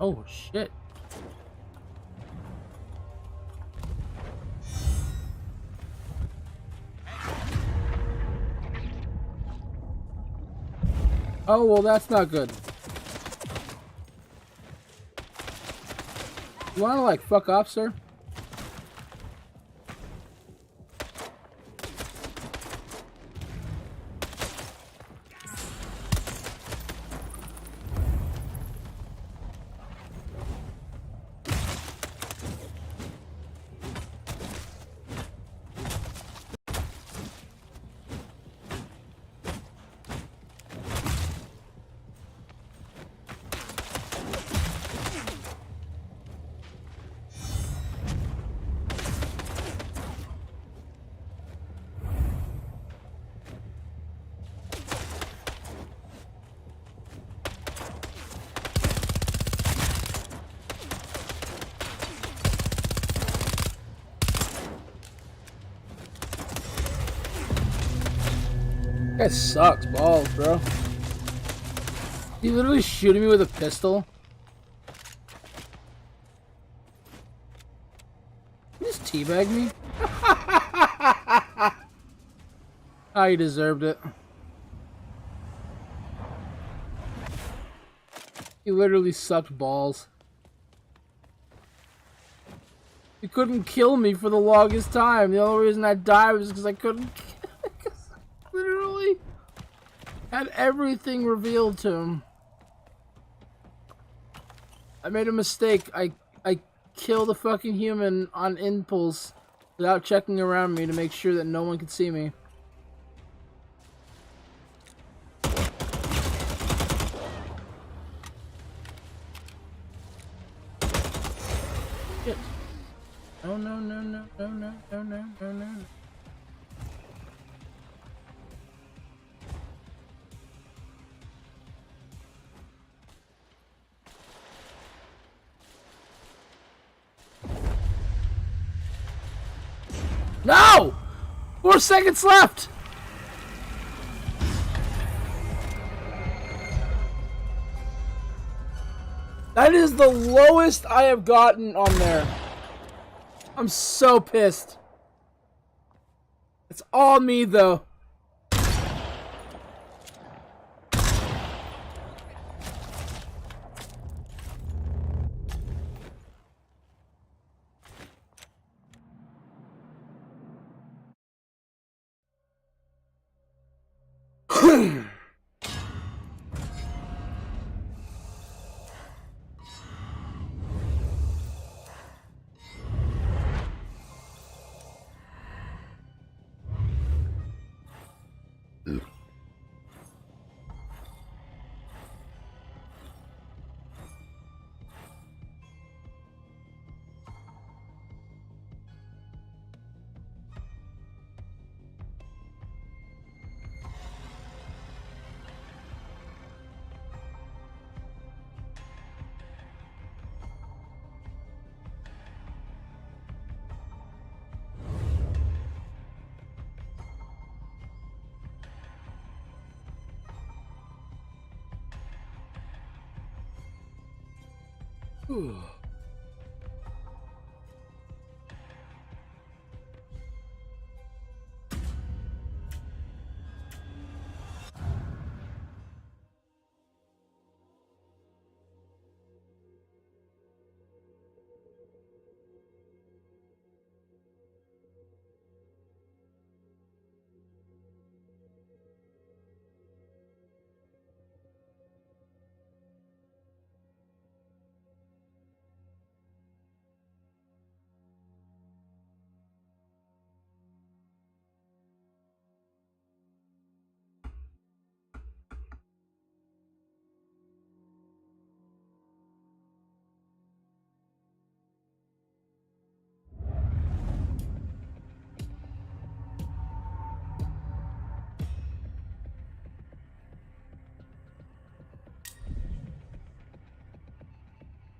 S4: Oh shit. Oh, well, that's not good. You wanna, like, fuck off, sir? That sucks balls, bro. He literally shooting me with a pistol. He just teabagged me. Ah, he deserved it. He literally sucked balls. He couldn't kill me for the longest time. The only reason I died was because I couldn't. Literally had everything revealed to him. I made a mistake. I killed a fucking human on impulse without checking around me to make sure that no one could see me. Shit. Oh no no no no no no no no no. No! 4 seconds left! That is the lowest I have gotten on there. I'm so pissed. It's all me, though.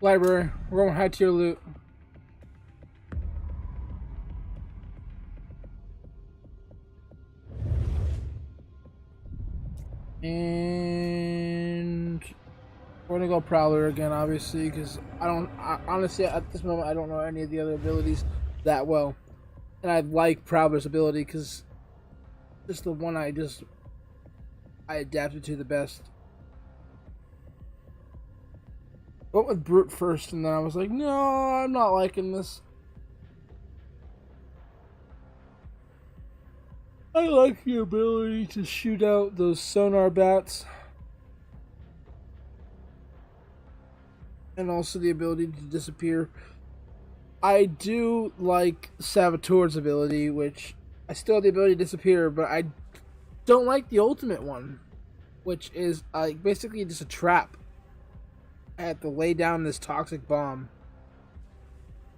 S4: Library. We're going high tier loot. And we're gonna go Prowler again, obviously, because honestly, at this moment, I don't know any of the other abilities that well. And I like Prowler's ability because it's the one I adapted to the best. Went with Brute first, and then I was like, no, I'm not liking this. I like the ability to shoot out those sonar bats. And also the ability to disappear. I do like Saboteur's ability, which I still have the ability to disappear, but I don't like the ultimate one, which is basically just a trap. I have to lay down this toxic bomb.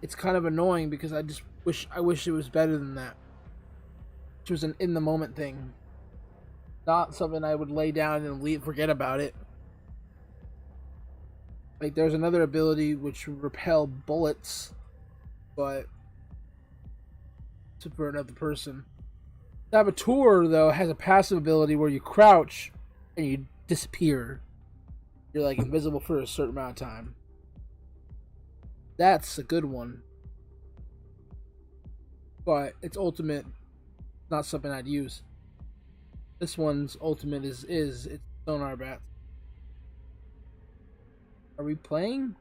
S4: It's kind of annoying because I wish it was better than that. Which was an in the moment thing. Not something I would lay down and forget about it. Like there's another ability which would repel bullets, but for another person. Saboteur though has a passive ability where you crouch and you disappear. You're like invisible for a certain amount of time. That's a good one. But its ultimate, not something I'd use. This one's ultimate is it's sonar bats. Are we playing?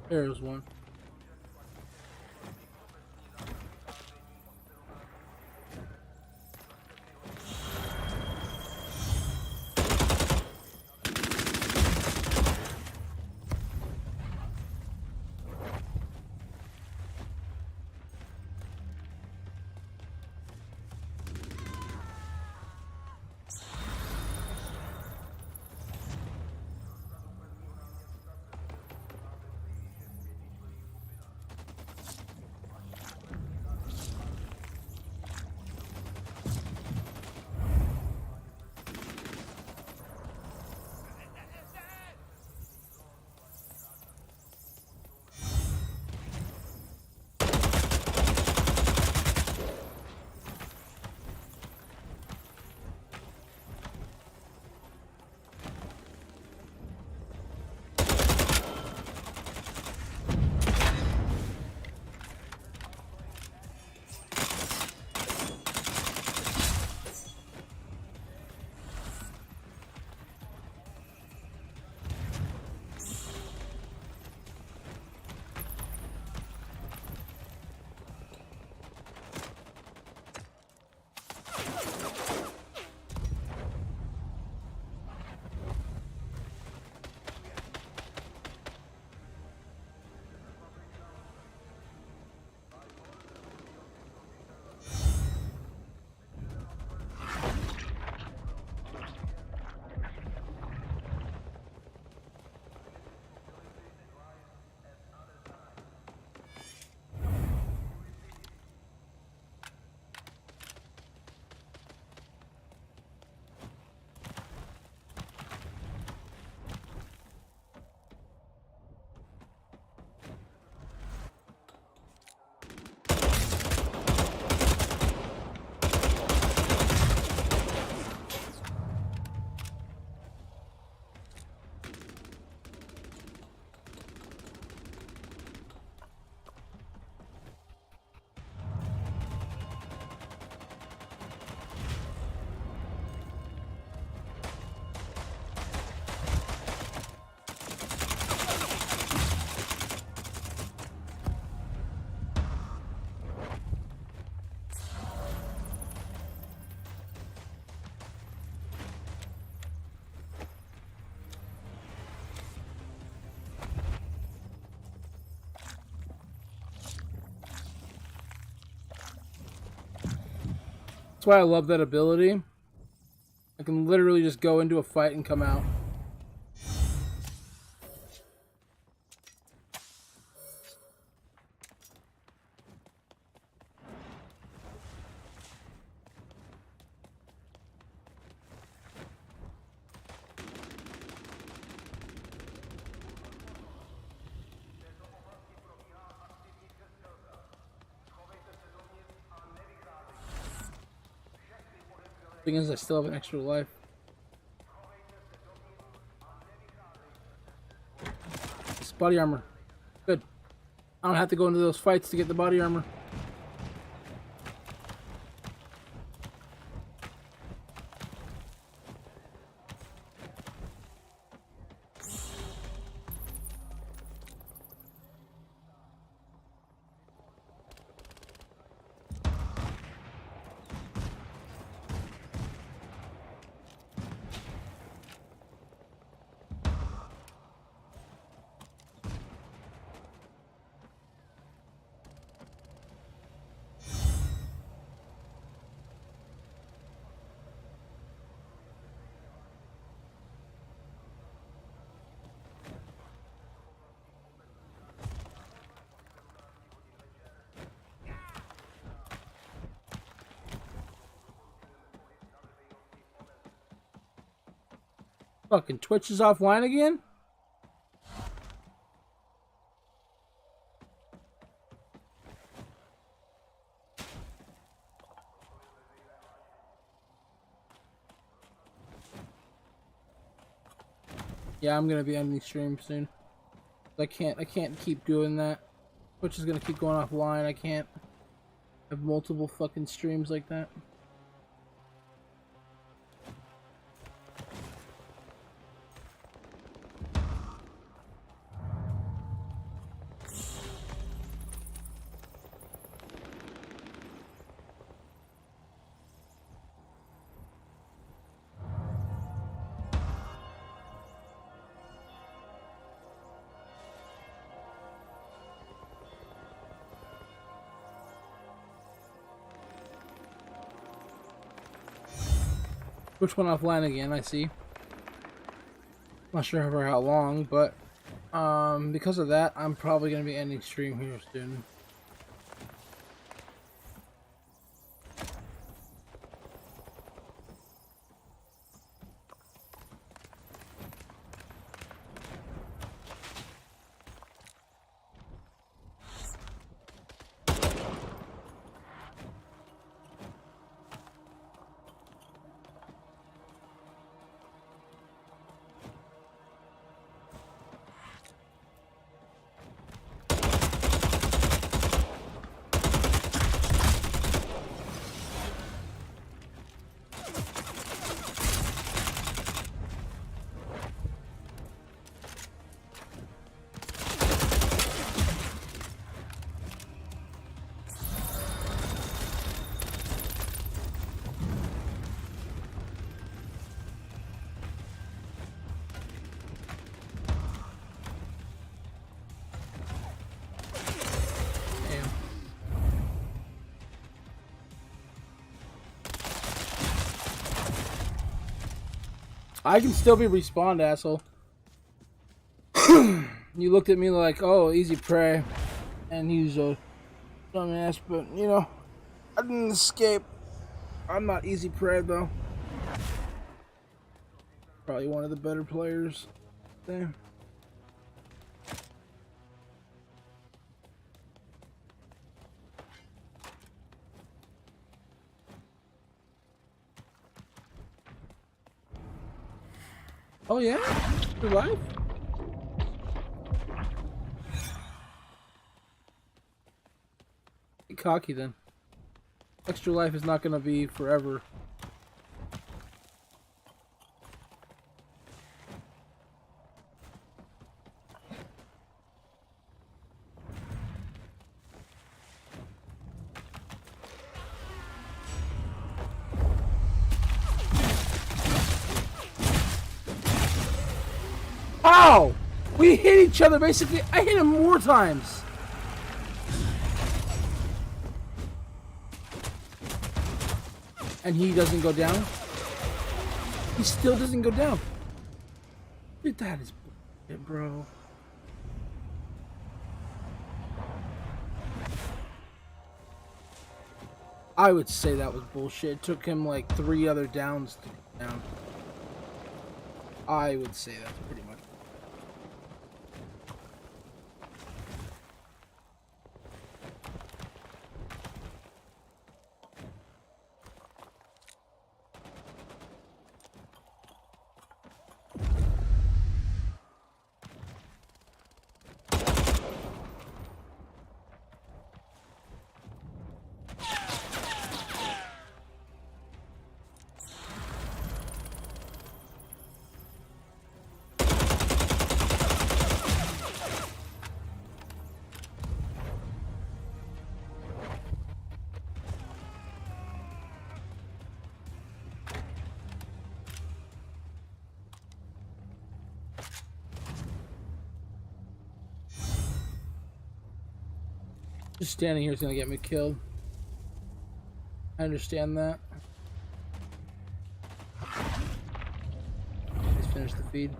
S4: There's one. why I love that ability. I can literally just go into a fight and come out. Thing is, I still have an extra life. It's body armor. Good. I don't have to go into those fights to get the body armor. Fucking Twitch is offline again? Yeah, I'm gonna be ending the stream soon. I can't keep doing that. Twitch is gonna keep going offline. I can't have multiple fucking streams like that. Which one offline again? I see. Not sure for how long, but because of that, I'm probably gonna be ending stream here soon. I can still be respawned, asshole. You looked at me like, oh, easy prey. And he's a dumbass, but, you know, I didn't escape. I'm not easy prey, though. Probably one of the better players there. Oh yeah? Your life? Get cocky then. Extra life is not gonna be forever. Ow! We hit each other basically. I hit him more times. And he doesn't go down? He still doesn't go down. Dude, that is bullshit, bro. I would say that was bullshit. It took him like 3 other downs to go down. I would say that's pretty much. Just standing here is gonna get me killed. I understand that. Let's finish the feed.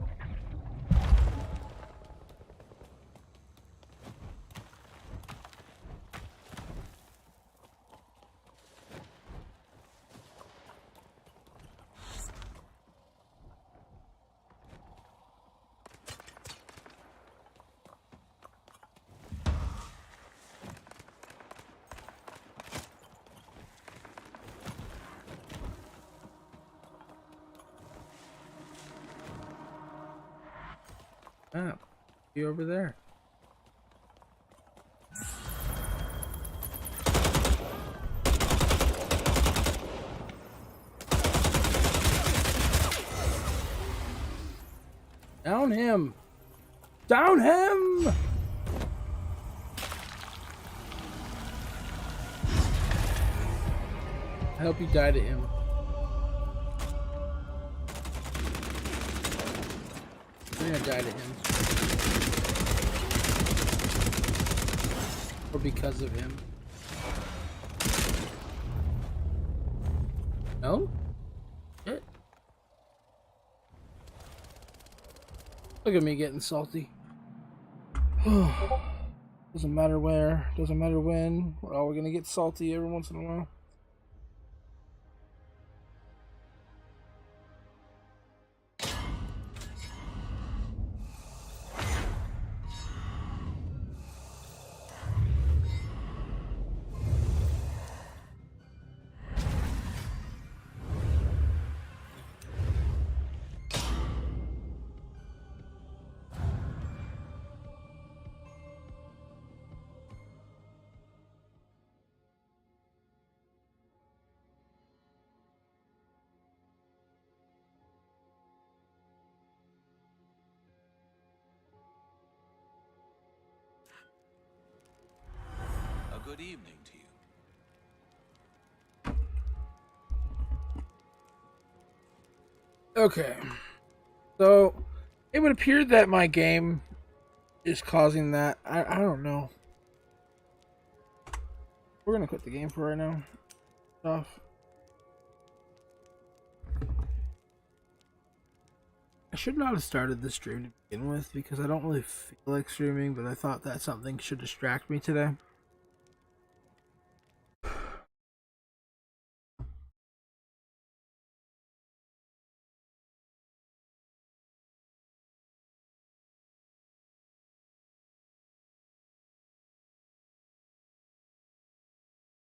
S4: Ah, you over there. Down him! Down him! I hope you die to him. I'm gonna die to him. Or because of him. No? Shit. Look at me getting salty. Doesn't matter where, doesn't matter when. We're all gonna get salty every once in a while.
S1: Good evening to you.
S4: Okay. So, it would appear that my game is causing that. I don't know. We're gonna quit the game for right now. Off. I should not have started the stream to begin with because I don't really feel like streaming, but I thought that something should distract me today.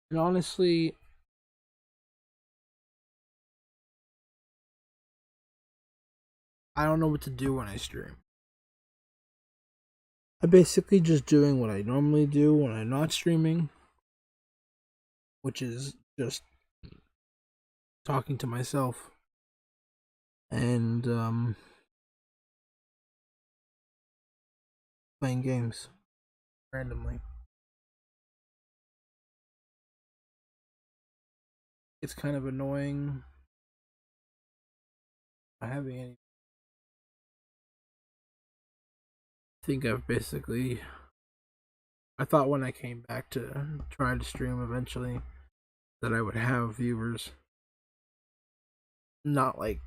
S4: And honestly, I don't know what to do when I stream. I'm basically just doing what I normally do when I'm not streaming, which is just talking to myself and playing games randomly. It's kind of annoying not having any. I think I thought when I came back to try to stream eventually that I would have viewers, not like,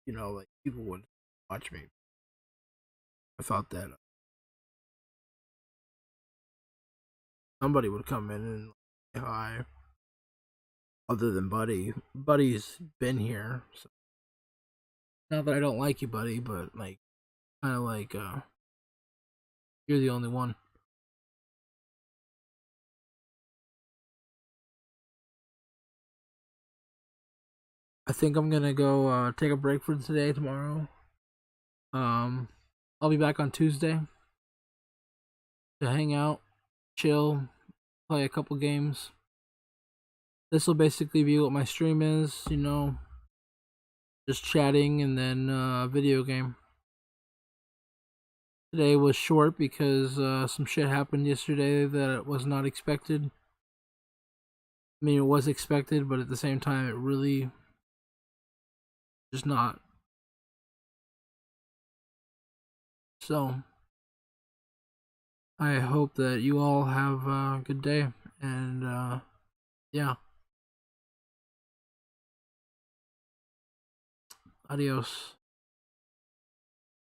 S4: like people would watch me. I thought that somebody would come in and say hi, other than Buddy. Buddy's been here, so not that I don't like you, Buddy, but like, kind of like, you're the only one. I think I'm gonna go take a break for today, tomorrow. I'll be back on Tuesday to hang out, chill, play a couple games. This will basically be what my stream is, just chatting and then a video game. Today was short because some shit happened yesterday that was not expected. I mean, it was expected, but at the same time, it really just not. So, I hope that you all have a good day, and yeah. Adios.